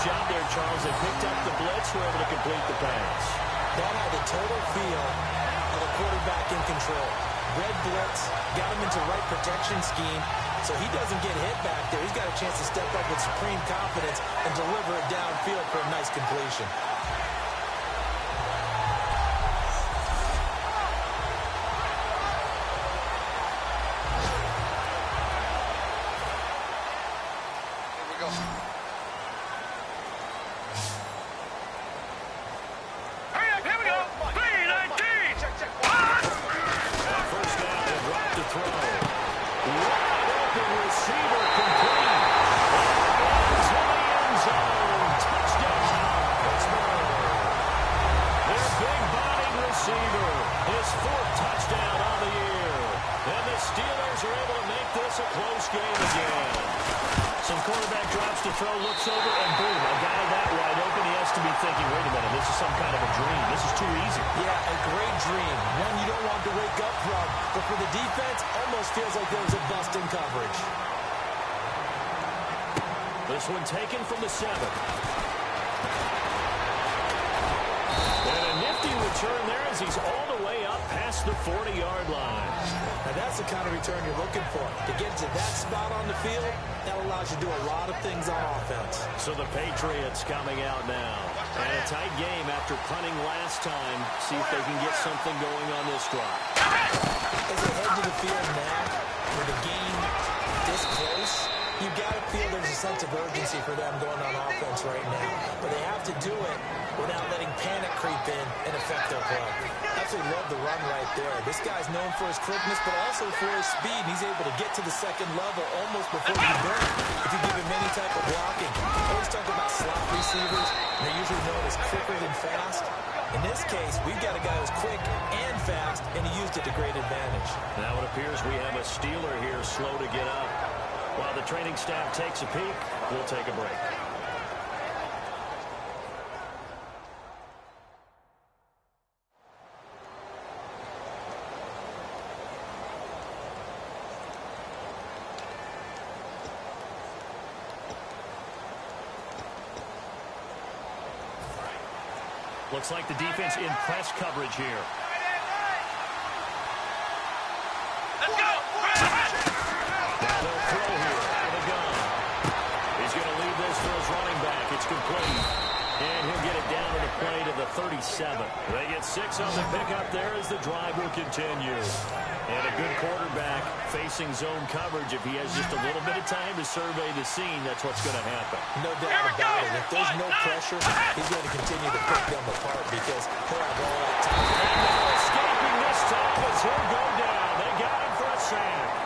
Shot there, Charles. They picked up the blitz, were able to complete the pass. That had the total feel of a quarterback in control. Red blitz, got him into right protection scheme, so he doesn't get hit back there. He's got a chance to step up with supreme confidence and deliver it downfield for a nice completion. This one taken from the 7. And a nifty return there as he's all the way up past the 40-yard line. Now that's the kind of return you're looking for. To get to that spot on the field, that allows you to do a lot of things on offense. So the Patriots coming out now. And a tight game after punting last time. See if they can get something going on this drive. As they head to the field now, with the game this close, you've got to feel there's a sense of urgency for them going on offense right now. But they have to do it without letting panic creep in and affect their play. Absolutely love the run right there. This guy's known for his quickness, but also for his speed. He's able to get to the second level almost before you burn if you give him any type of blocking. I always talk about slot receivers, and they're usually known as quicker than fast. In this case, we've got a guy who's quick and fast, and he used it to great advantage. Now it appears we have a Steeler here slow to get up. While the training staff takes a peek, we'll take a break. Looks like the defense in press coverage here. Let's go! Now they'll throw here out of the gun. He's going to leave this for his running back. It's complete. And he'll get it down to the play to the 37. They get 6 on the pickup there as the drive will continue. And a good quarterback facing zone coverage. If he has just a little bit of time to survey the scene, that's what's going to happen. No doubt about it. If there's no pressure, he's going to continue to pick them apart because he'll have all that time. And now escaping this time as he'll go down. They got him for a sack.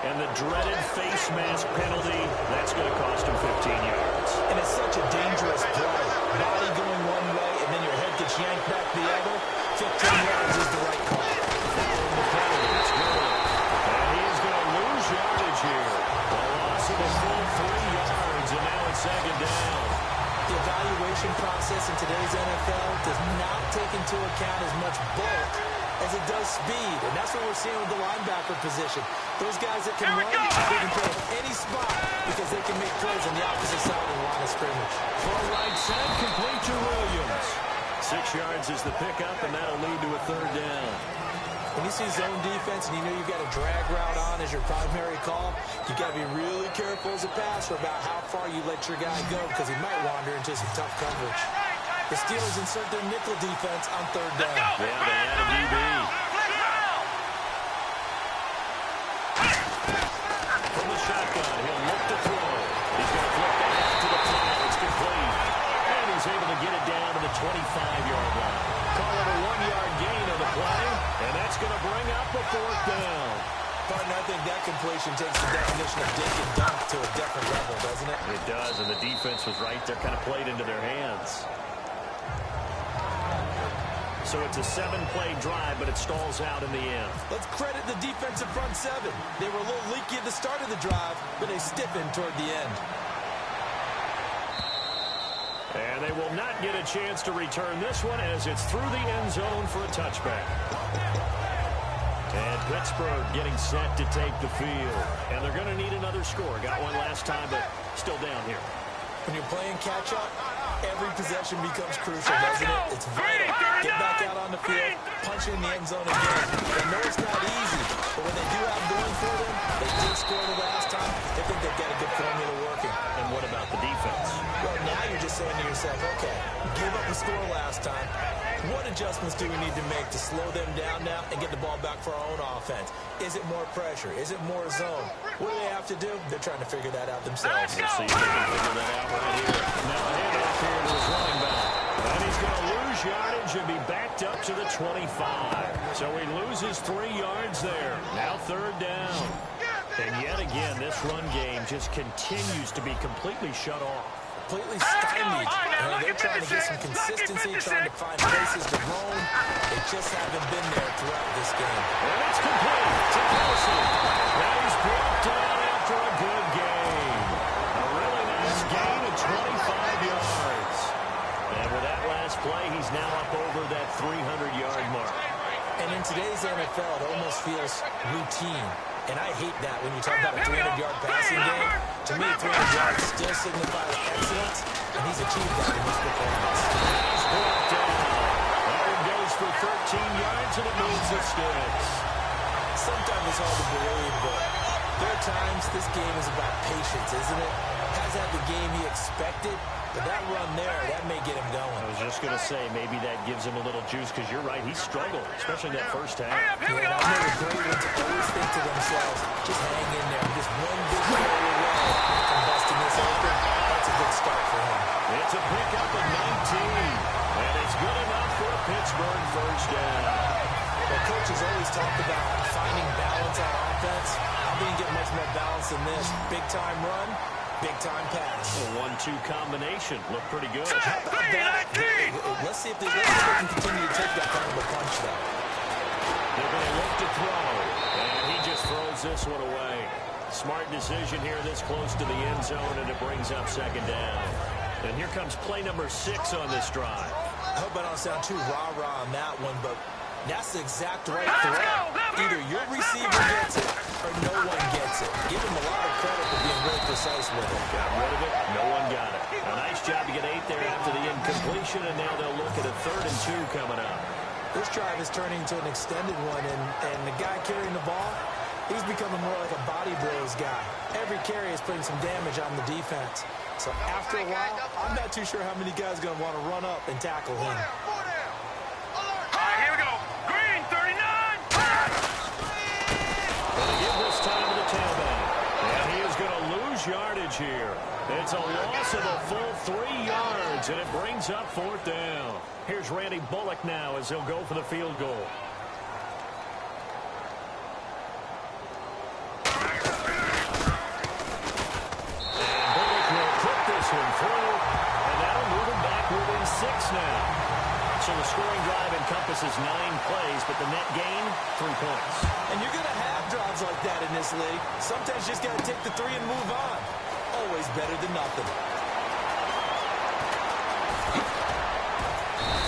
And the dreaded face mask penalty, that's going to cost him 15 yards. And it's such a dangerous play. Body going one way, and then your head gets yanked back the other. 15 yards is the right call. Following the penalty, it's good. And he's going to lose yardage here. A loss of a full 3 yards, and now it's second down. The evaluation process in today's NFL does not take into account as much bulk as it does speed, and that's what we're seeing with the linebacker position. Those guys that can run, they can play at any spot because they can make plays on the opposite side of the line of scrimmage. Full right side, complete to Williams. 6 yards is the pickup, and that'll lead to a third down. When you see zone defense and you know you've got a drag route on as your primary call, you got to be really careful as a passer about how far you let your guy go because he might wander into some tough coverage. The Steelers insert their nickel defense on third down. Yeah, they had a DB. From the shotgun, he'll look to throw. He's going to flip that out to the flat. It's complete. And he's able to get it down to the 25-yard line. Call it a 1-yard gain on the play, and that's going to bring up a fourth down. Partner, I think that completion takes the definition of dink and dunk to a different level, doesn't it? It does, and the defense was right there, kind of played into their hands. So it's a 7-play drive, but it stalls out in the end. Let's credit the defensive front seven. They were a little leaky at the start of the drive, but they stiffened toward the end. And they will not get a chance to return this one as it's through the end zone for a touchback. And Pittsburgh getting set to take the field. And they're going to need another score. Got one last time, but still down here. When you're playing catch-up, every possession becomes crucial, doesn't it? It's vital. Get back out on the field, punch in the end zone again. They know it's not easy, but when they do have going for them, they did score the last time. They think they've got a good formula working. And what about the defense? Well, now you're just saying to yourself, okay, give up the score last time. What adjustments do we need to make to slow them down now and get the ball back for our own offense? Is it more pressure? Is it more zone? What do they have to do? They're trying to figure that out themselves. We'll see if they can figure that out right here. Now a handoff here to his running back. And he's going to lose yardage and be backed up to the 25. So he loses 3 yards there. Now third down. And yet again, this run game just continues to be completely shut off. Completely stymied. They're trying to get some consistency, trying to find places to roam. They just haven't been there throughout this game. And it's complete to Kelsey. Now he's brought down after a good game. A really nice gain of 25 yards. And with that last play, he's now up over that 300-yard mark. And in today's NFL, it almost feels routine. And I hate that when you talk about a 300-yard passing game. To me, 300 yards still signifies excellence, and he's achieved that in this performance. He's brought down. Byron goes for 13 yards, and it moves the sticks. Sometimes it's hard to believe, but there are times this game is about patience, isn't it? Has had the game he expected, but that run there, that may get him going. I was just going to say, maybe that gives him a little juice, because you're right, he struggled, especially in that first half. Yeah, and I know the great ones always think to themselves, just hang in there, just one big play away from busting this open. That's a good start for him. It's a pickup of 19, and it's good enough for a Pittsburgh first down. The coach has always talked about finding balance on offense. I didn't get much more balance than this. Big-time run, big-time pass. A 1-2 combination looked pretty good. How about that? Let's see if they can continue to take that kind of a punch, though. They're going to look to throw, and he just throws this one away. Smart decision here this close to the end zone, and it brings up second down. And here comes play number 6 on this drive. I hope I don't sound too rah-rah on that one, but that's the exact right throw. Either your receiver gets it or no one gets it. Give him a lot of credit for being really precise with it. Got rid of it. No one got it. A nice job to get 8 there after the incompletion, and now they'll look at a 3rd and 2 coming up. This drive is turning into an extended one, and the guy carrying the ball, he's becoming more like a body blows guy. Every carry is putting some damage on the defense. So after a while, I'm not too sure how many guys are going to want to run up and tackle him. All right, here we go. Green, 39. Going to give this time to the tailback. And he is going to lose yardage here. It's a loss of a full 3 yards, and it brings up 4th down. Here's Randy Bullock now as he'll go for the field goal. And Bullock will put this one through, and that'll move him back within 6 now. So the scoring drive encompasses 9 plays, but the net gain, 3 points. And you're going to have drives like that in this league. Sometimes you just got to take the 3 and move on. Always better than nothing.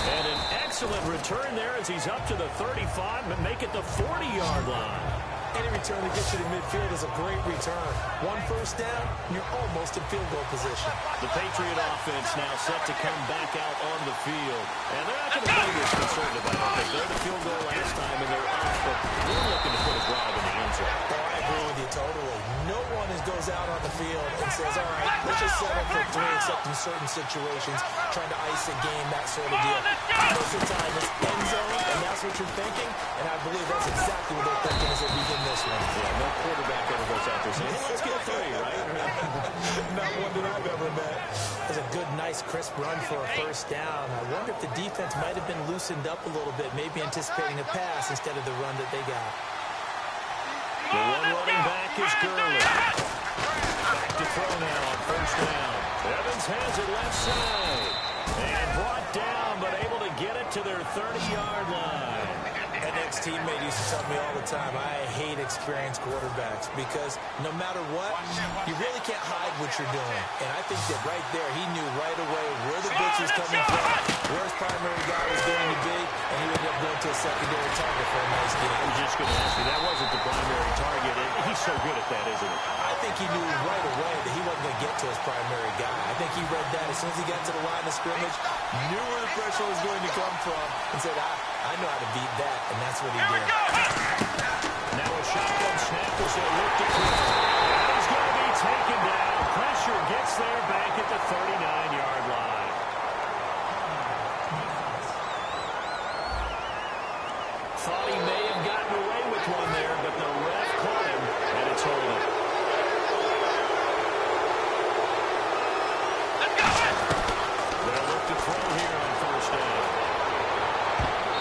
And an excellent return there as he's up to the 35, but make it the 40-yard line. Any return that gets you to midfield is a great return. 1 first down, you're almost in field goal position. The Patriot offense now set to come back out on the field. And they're not going to be this concerned about it. They got the field goal last time, and they're up, but they're looking to put a drive in the end zone. Oh, I agree with you totally. No one goes out on the field and says, all right, let's just settle for 3, except in certain situations, trying to ice a game, that sort of deal. Most of the time, it's end zone, and that's what you're thinking, and I believe that's exactly what they're thinking as they begin this one. Yeah, no quarterback ever goes out there saying, let's get 3, right? Not one that I've ever met. It was a good, nice, crisp run for a first down. I wonder if the defense might have been loosened up a little bit, maybe anticipating a pass instead of the run that they got. The one running back is Gurley. Back to throw now on first down. Evans has it left side. And brought down, but able to get it to their 30-yard line. An ex-teammate used to tell me all the time, I hate experienced quarterbacks because no matter what, you really can't hide what you're doing. And I think that right there, he knew right away where the blitz was coming from, where his primary guy was going to be, and he ended up going to a secondary target for a nice game. I was just going to ask you, that wasn't the primary target. He's so good at that, isn't he? I think he knew right away that he wasn't going to get to his primary guy. I think he read that as soon as he got to the line of scrimmage, knew where the pressure was going to come from, and said, I know how to beat that, and that's what he did. Now a shotgun snap as they look to throw. And he's going to be taken down. Pressure gets there back at the 39-yard line. Thought he may have gotten away with one there, but the ref caught him, and it's holding. They'll look to throw here on first down.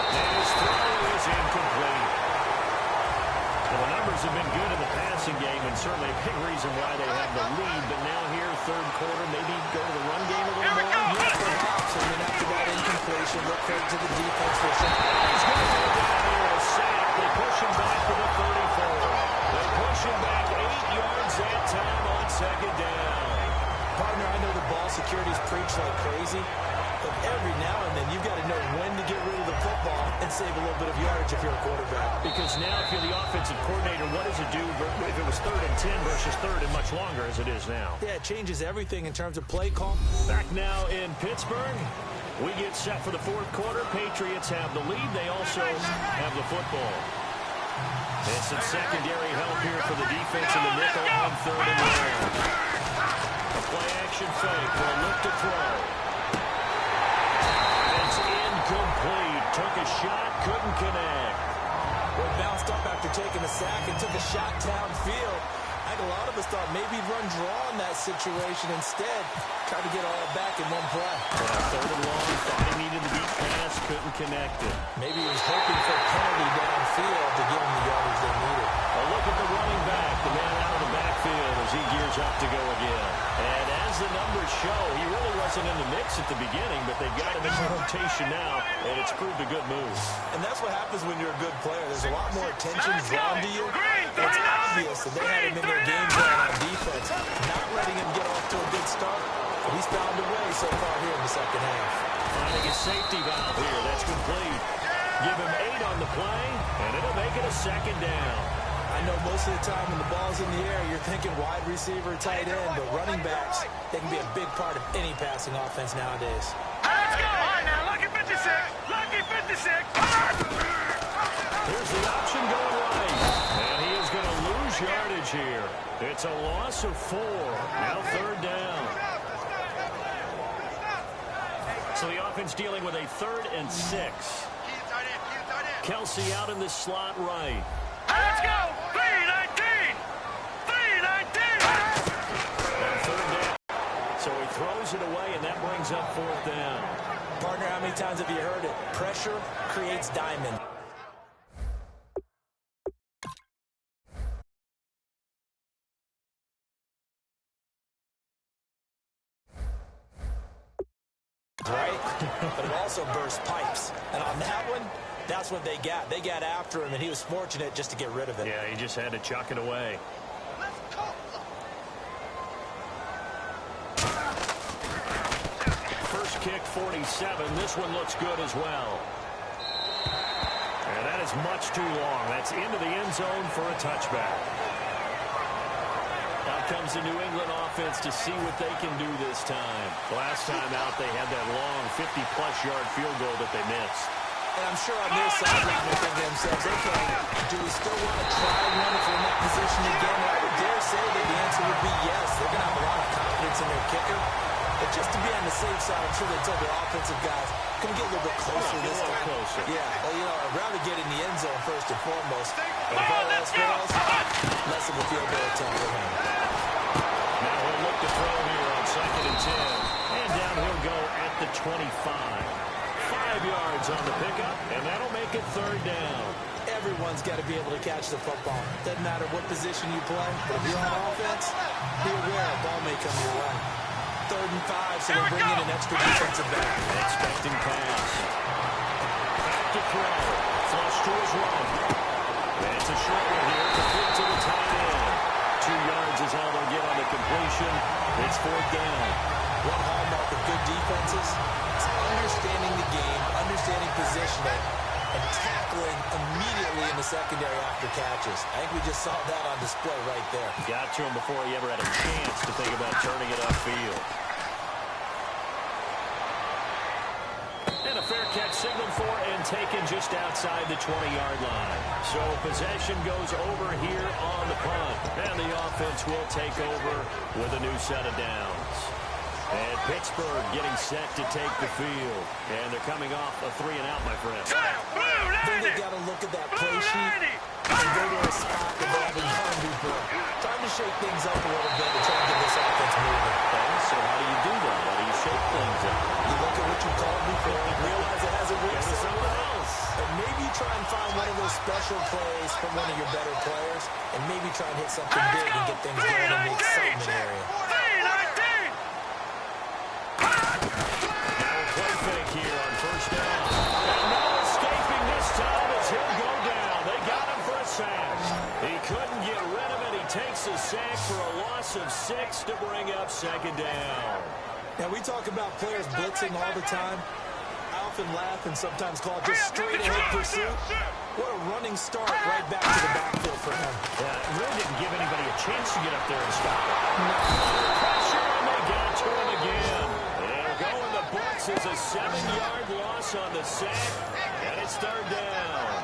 And his throw is incomplete. Well, the numbers have been good in the passing game, and certainly a big reason why they have the lead. But now here, third quarter, maybe go to the run game a little more. Yeah, perhaps. And then after that incompletion, look credit to the defense for some. He's going to go down here a sack. They push him back to the 34. They push him back 8 yards that time on second down. Partner, I know the ball security's preached like crazy, But every now and then, you've got to know when to get rid of the football and save a little bit of yardage if you're a quarterback. Because now if you're the offensive coordinator, what does it do if it was 3rd and 10 versus 3rd and much longer as it is now? Yeah, it changes everything in terms of play call. Back now in Pittsburgh. We get set for the 4th quarter. Patriots have the lead. They also have the football. And some secondary help here for the defense in the nickel on 3rd and long. A play-action fake for a look to throw. It's incomplete. Took a shot, couldn't connect. Well, bounced up after taking a sack and took a shot downfield. I think a lot of us thought maybe he'd run draw in that situation. Instead, tried to get all back in one play. Yeah, 3rd and long, thought he needed the deep pass, couldn't connect it. Maybe he was hoping for a penalty downfield to give him the yardage they needed. A look at the running back, the man out of the backfield as he gears up to go again. And as the numbers show, he really wasn't in the mix at the beginning, but they've got him in rotation now, and it's proved a good move. And that's what happens when you're a good player. There's a lot more attention drawn to you. It's obvious that they had him in their game plan on defense, not letting him get off to a good start. But he's found a way so far here in the second half. Finding a safety valve here. That's complete. Give him 8 on the play, and it'll make it a 2nd down. I know most of the time when the ball's in the air, you're thinking wide receiver, tight end, but running backs, they can be a big part of any passing offense nowadays. Let's go! All right, now, lucky 56. Lucky 56. Here's the option going right. And he is going to lose yardage here. It's a loss of 4. Now 3rd down. So the offense dealing with a 3rd and 6. Kelsey out in the slot right. Let's go! 3-19! 3-19! And 3rd down. So he throws it away, and that brings up 4th down. Partner, how many times have you heard it? Pressure creates diamond. Right? But it also bursts pipes. And on that one, that's what they got. They got after him, and he was fortunate just to get rid of it. Yeah, he just had to chuck it away. First kick, 47. This one looks good as well. And that is much too long. That's into the end zone for a touchback. Out comes the New England offense to see what they can do this time. Last time out, they had that long 50-plus yard field goal that they missed. And I'm sure on their sideline they're thinking to themselves, okay, do we still want to try one if we're in that position again? I would dare say that the answer would be yes. They're going to have a lot of confidence in their kicker. But just to be on the safe side, I'm sure they told their offensive guys, can we get a little bit closer this time? Closer. Yeah, well, you know, I'd rather get in the end zone first and foremost. And if all else fails, less of a field goal attempt for him. Now he'll look to throw here on 2nd and 10. And down he'll go at the 25. 5 yards on the pickup, and that'll make it 3rd down. Everyone's got to be able to catch the football. Doesn't matter what position you play, but if you're on offense, be aware a ball may come your way. 3rd and 5, so they'll bring in an extra defensive back. Expecting pass. Back to throw. Flush to his right. And it's a short one here. Complete to the tight end. 2 yards is all they'll get on the completion. It's 4th down. One hallmark of good defenses is understanding the game, understanding positioning, and tackling immediately in the secondary after catches. I think we just saw that on display right there. Got to him before he ever had a chance to think about turning it upfield. And a fair catch signaled for and taken just outside the 20-yard line. So possession goes over here on the punt. And the offense will take over with a new set of downs. And Pittsburgh getting set to take the field. And they're coming off a 3-and-out, my friend. Then they got to look at that play sheet and go to a spot that they haven't done before. Time to shake things up a little bit and try to get this offense moving. Okay, so how do you do that? How do you shake things up? You look at what you called before and realize it hasn't worked Get someone else. And maybe you try and find one of those special plays from one of your better players, and maybe try and hit something big and get things going in the excitement area. Play fake here on 1st down. And no escaping this time as he'll go down. They got him for a sack. He couldn't get rid of it. He takes a sack for a loss of 6 to bring up 2nd down. Now, we talk about players blitzing all the time. I often laugh and sometimes call it just straight-ahead pursuit. What a running start right back to the backfield for him. Yeah, it really didn't give anybody a chance to get up there and stop it. Pressure, and they got to him again. They'll go in the books as a 7-yard loss on the sack, and it's third down.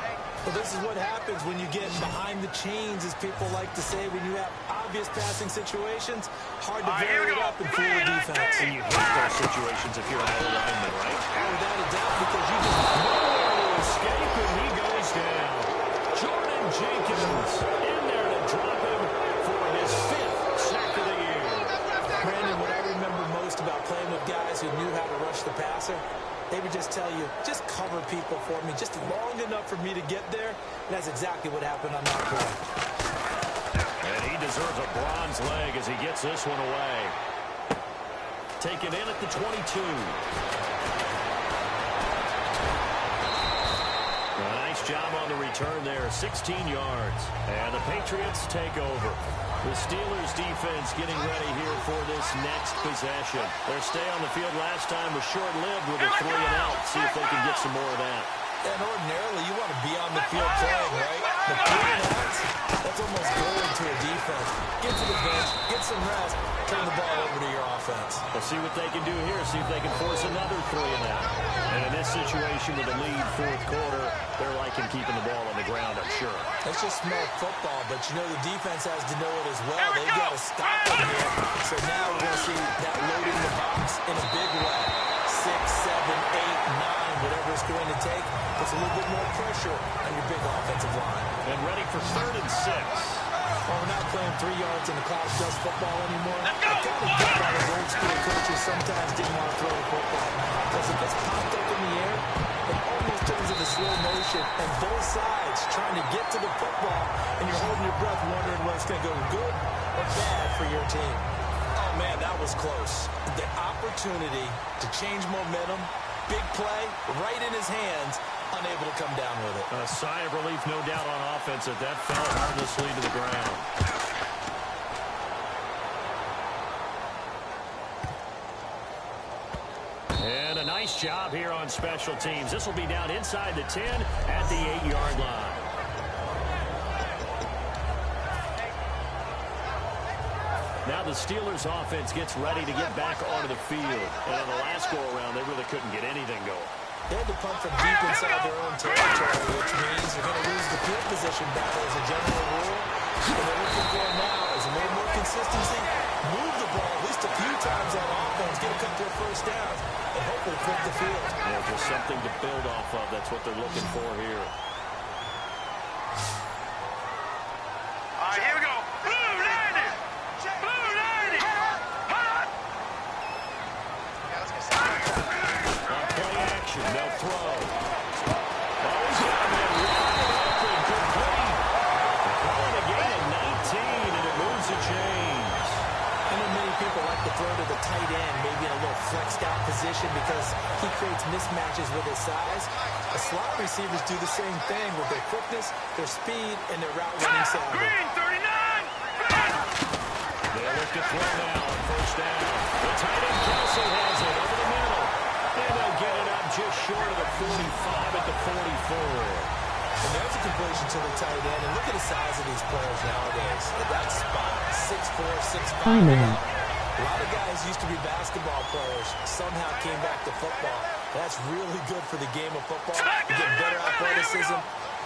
Well, this is what happens when you get behind the chains, as people like to say, when you have obvious passing situations. Hard to vary it up and fool the defense. And you hate those situations if you're an O-lineman, right? Oh, without a doubt, because you just nowhere to escape, and he goes down. Jordan Jenkins in there to drop him for his 5th sack of the year. Brandon, what I remember most about playing with guys who knew how to rush the passer, they would just tell you, just cover people for me, just long enough for me to get there. And that's exactly what happened on that play. And he deserves a bronze leg as he gets this one away. Taken in at the 22. A nice job on the return there, 16 yards. And the Patriots take over. The Steelers defense getting ready here for this next possession. Their stay on the field last time was short-lived with a 3-and-out. See if they can get some more of that. And ordinarily, you want to be on the field playing, right? The 3-and-outs, that's almost gold to a defense. Get to the bench, get some rest, turn the ball over to your offense. We'll see what they can do here, see if they can force another 3-and-out. And in this situation with a lead fourth quarter, they're liking keeping the ball on the ground, I'm sure. That's just smart football, but you know the defense has to know it as well. They've got to stop them here. So now we're going to see that loading the box in a big way. 6, 7, 8, 9, whatever it's going to take. Puts a little bit more pressure on your big offensive line. And ready for 3rd and 6. Well, we're not playing 3 yards in the cloud of dust football anymore. I kind of get why the old school coaches sometimes didn't want to throw the football. Because it gets popped up in the air, it almost turns into slow motion, and both sides trying to get to the football, and you're holding your breath wondering whether it's going to go good or bad for your team. Oh, man, that was close. The opportunity to change momentum, big play, right in his hands, unable to come down with it. A sigh of relief, no doubt, on offense that that fell harmlessly to the ground. And a nice job here on special teams. This will be down inside the 10 at the 8-yard line. Now the Steelers offense gets ready to get back onto the field. And on the last go-around, they really couldn't get anything going. They had to punt from deep inside their own territory, which means they're going to lose the field position battle as a general rule. What they're looking for now is a little more consistency, move the ball at least a few times on offense, get a couple of first downs, and hopefully flip the field. Yeah, just something to build off of. That's what they're looking for here. All right, here we go. Blue 90. Blue 90. Hot. On play action, they'll throw. Oh, he's got him wide open, complete. They call it a gain of 19, and it moves the chains. I know many people like to throw to the tight end, maybe in a little flexed out position because he creates mismatches with his size. The slot receivers do the same thing with their quickness, their speed, and their route running savvy. Green 39. They look to throw now on first down. The tight end Kelsey has it over the middle. And they'll get it up just short of the 45 at the 44. And there's a completion to the tight end. And look at the size of these players nowadays. At that spot, 6'4", 6'5". A lot of guys used to be basketball players. Somehow came back to football. That's really good for the game of football. You get better athleticism,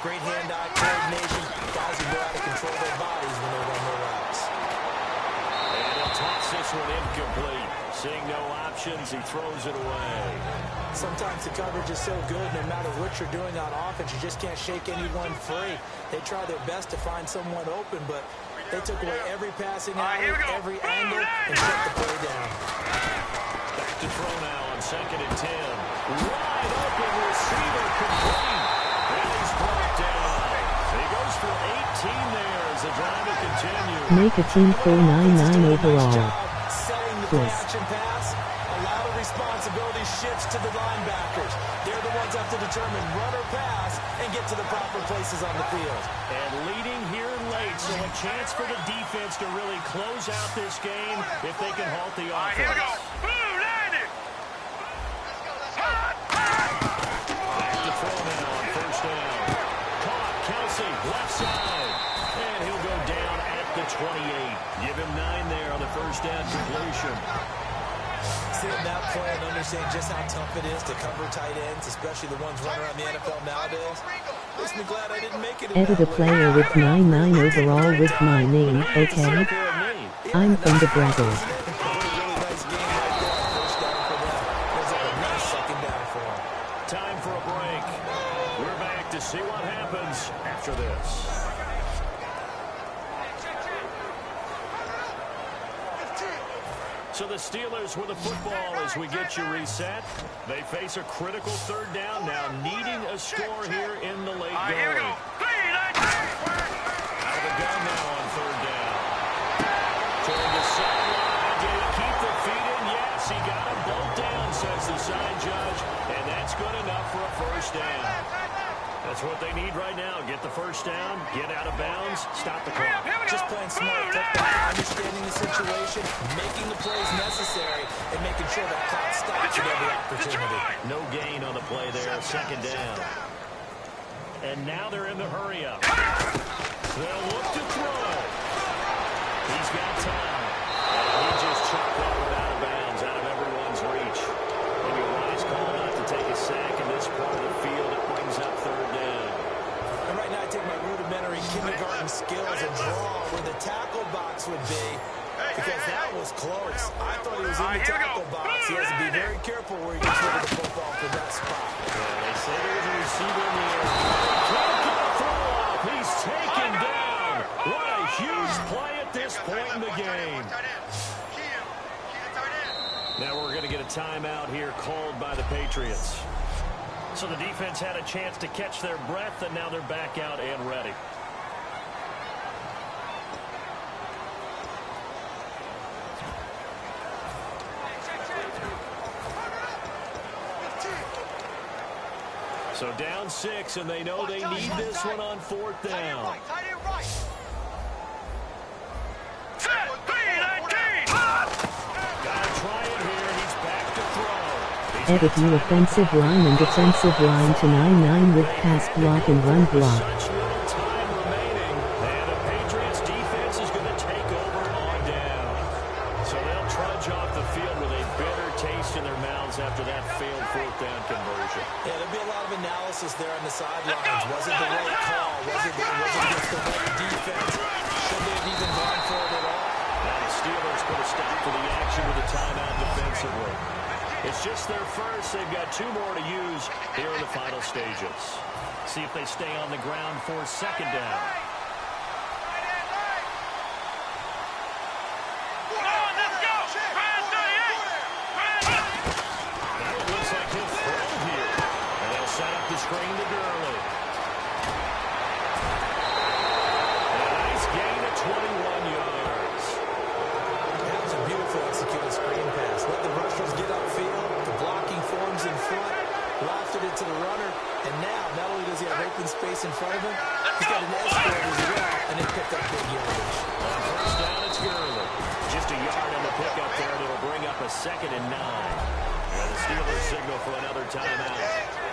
great hand-eye coordination. Guys who know how to control their bodies when they run their routes. And he'll toss this one incomplete. Seeing no options, he throws it away. Sometimes the coverage is so good, no matter what you're doing on offense, you just can't shake anyone free. They try their best to find someone open, but they took away every passing alley, every angle, and shut the play down. Back to throw now on 2nd and 10. Wide open receiver complete. And he's brought down. He goes for 18 there as the drive will continue. Make a team 499 overall. Setting the play-action pass, a lot of responsibility shifts to the linebackers. They're the ones that have to determine run or pass and get to the proper places on the field. And leading here late, so a chance for the defense to really close out this game if they can halt the offense. All right, here we go. Blue 90. inside. And he'll go down at the 28. Give him 9 there on the first down completion. Seeing that play and understand just how tough it is to cover tight ends, especially the ones running around the NFL nowadays, makes me glad I didn't make it in Edit a player with 99 overall with my name, okay? I'm from the Brazil. Really nice game right there. First down for them. There's a nice second down for them. Time for a break. We're back to see what happens after this. So the Steelers with the football as we get you reset. They face a critical third down now, needing a score here in the late going. Here we go. Out of the gun now on third down. Toward the sideline. Did he keep the feet in? Yes, he got them both down, says the side judge. And that's good enough for a first down. That's what they need right now. Get the first down, get out of bounds, stop the clock. Just playing smart football, understanding the situation, making the plays necessary, and making sure that clock stops at every opportunity. No gain on the play there, second down. And now they're in the hurry-up. They'll look to throw. He's got time. And he just chucked that one out of bounds, out of everyone's reach. Maybe a wise call not to take a sack in this part of the field. It brings up third down. And right now I take my rudimentary kindergarten skills and draw where the tackle box would be, because that was close. I thought he was in the tackle box. He has to be very careful where he gets rid of the football from that spot. They say there's a receiver in the air. Can't get a throw off. He's taken down. What a huge play at this point in the game. Now we're going to get a timeout here called by the Patriots. So the defense had a chance to catch their breath, and now they're back out and ready. So down 6, and they know they need this one on fourth down. Gotta try it here, and he's back to throw. Edit new offensive line and defensive line to 9-9 with pass block and run block. Such little time remaining, and the Patriots defense is going to take over on down. So they'll trudge off the field with a bitter taste in their mouths after that failed fourth down conversion. Yeah, there'll be a lot of analysis there on the sidelines. Was it the right call? Was it just the right defense? Should they have even gone for it at all? Now the Steelers put a stop to the action with a timeout defensively. It's just their first. They've got 2 more to use here in the final stages. See if they stay on the ground for second down. Now it looks like he'll throw here. And they'll set up the screen to Gurley. And a nice gain of 21 yards. That was a beautiful executed screen pass. Let the rushers get upfield. The blocking forms in front. Lofted it to the runner. And now, not only does he have open space in front of him, he's got an escort as well. And it picked up big yardage. On first down, it's Gurley. Just a yard on the pickup there, and it'll bring up a 2nd and 9. And the Steelers signal for another timeout.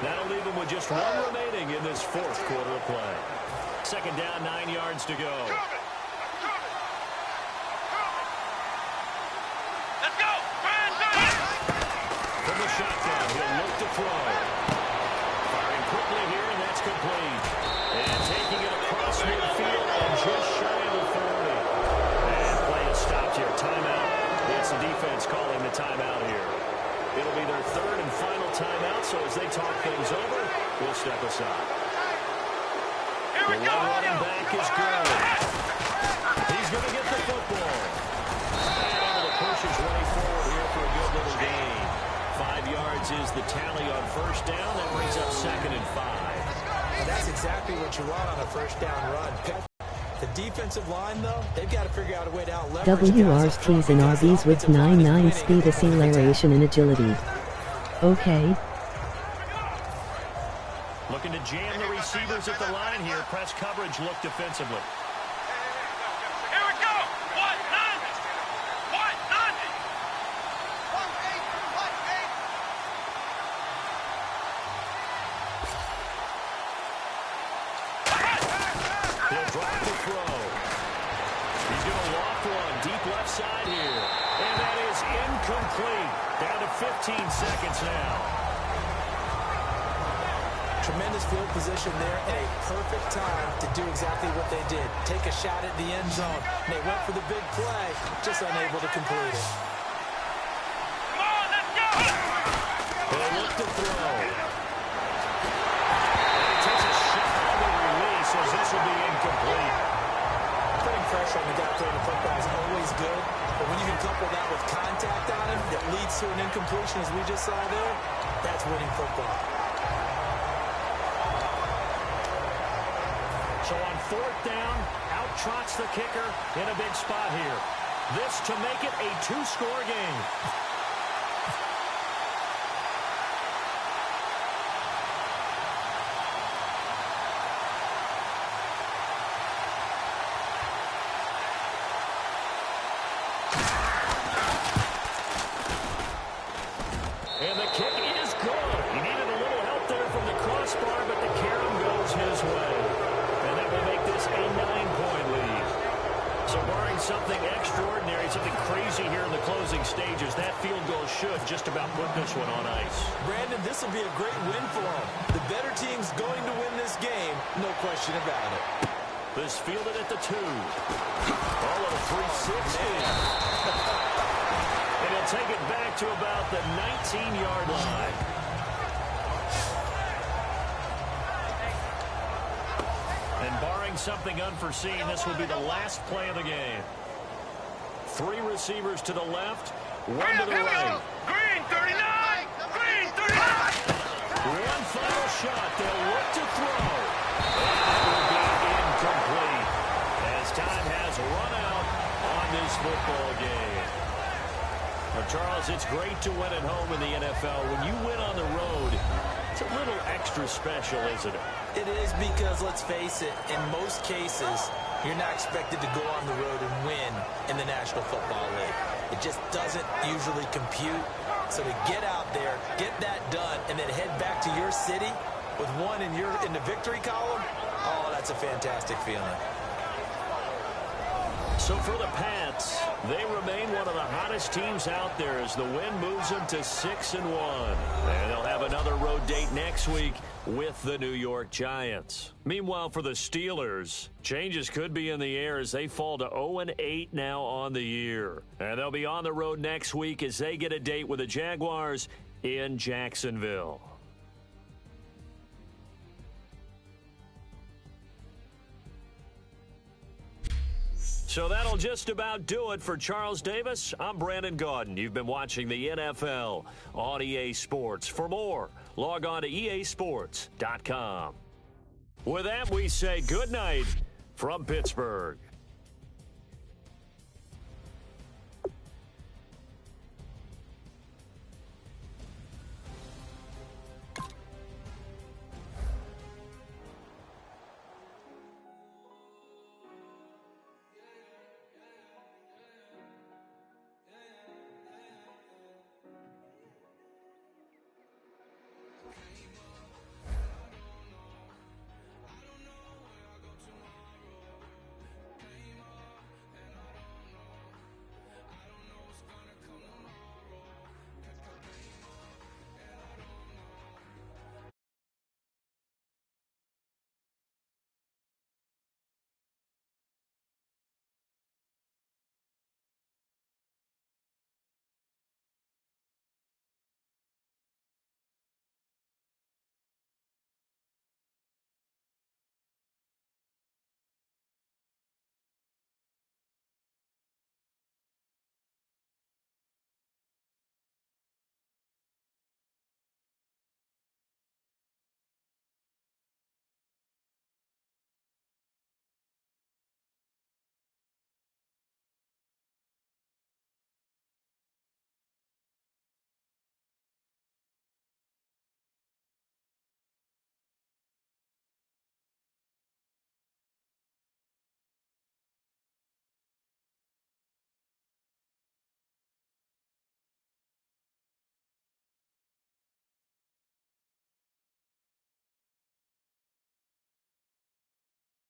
That'll leave them with just 1 remaining in this 4th quarter of play. Second down, 9 yards to go. From the shotgun, he'll look to throw. Firing quickly here, and that's complete. And taking it across midfield and just shy of the 40. And play is stopped here. Timeout. It's the defense calling the timeout here. It'll be their 3rd and final timeout, so as they talk things over, we'll step aside. The one running back is Gurley. He's going to get the football. And able to push his way forward here for a good little gain. 5 yards is the tally on first down. That brings up 2nd and 5. And that's exactly what you want on a first down run. The defensive line, though, they've got to figure out a way to out-leverage WRs, T's, and RBs with 9-9 speed, acceleration, and agility. Okay. Looking to jam the receivers at the line here. Press coverage look defensively. Here we go. What? None. What? None. He'll going to loft one deep left side here. And that is incomplete. Down to 15 seconds now. Tremendous field position there and a perfect time to do exactly what they did. Take a shot at the end zone. And they went for the big play, just unable to complete it. Come on, let's go! They'll look to throw. And he takes a shot on the release as this will be incomplete. Putting pressure on the guy throwing the football is always good, but when you can couple that with contact on him that leads to an incompletion, as we just saw there, that's winning football. So on fourth down, out trots the kicker in a big spot here. This to make it a two-score game. And the kick is good. He needed a little help there from the crossbar, but the carom goes his way. And that will make this a 9-point lead. So barring something extraordinary, something crazy here in the closing stages, that field goal should just about put this one on ice. Brandon, this will be a great win for them. The better team's going to win this game, no question about it. This fielded at the 2. All of a 360. And he'll take it back to about the 19-yard line. And barring something unforeseen, this will be the last play of the game. 3 receivers to the left, 1 to the right. Green 39! Green 39! One final shot. They'll look to throw. And that will be incomplete as time has run out on this football game. Well, Charles, it's great to win at home in the NFL. When you win on the road, it's a little extra special, isn't it? It is because, let's face it, in most cases, you're not expected to go on the road and win in the National Football League. It just doesn't usually compute. So to get out there, get that done, and then head back to your city with one in the victory column, oh, that's a fantastic feeling. So for the Pats, they remain one of the hottest teams out there as the win moves them to 6-1. And they'll have another road date next week with the New York Giants. Meanwhile, for the Steelers, changes could be in the air as they fall to 0-8 now on the year. And they'll be on the road next week as they get a date with the Jaguars in Jacksonville. So that'll just about do it for Charles Davis. I'm Brandon Gaudin. You've been watching the NFL on EA Sports. For more, log on to easports.com. With that, we say good night from Pittsburgh.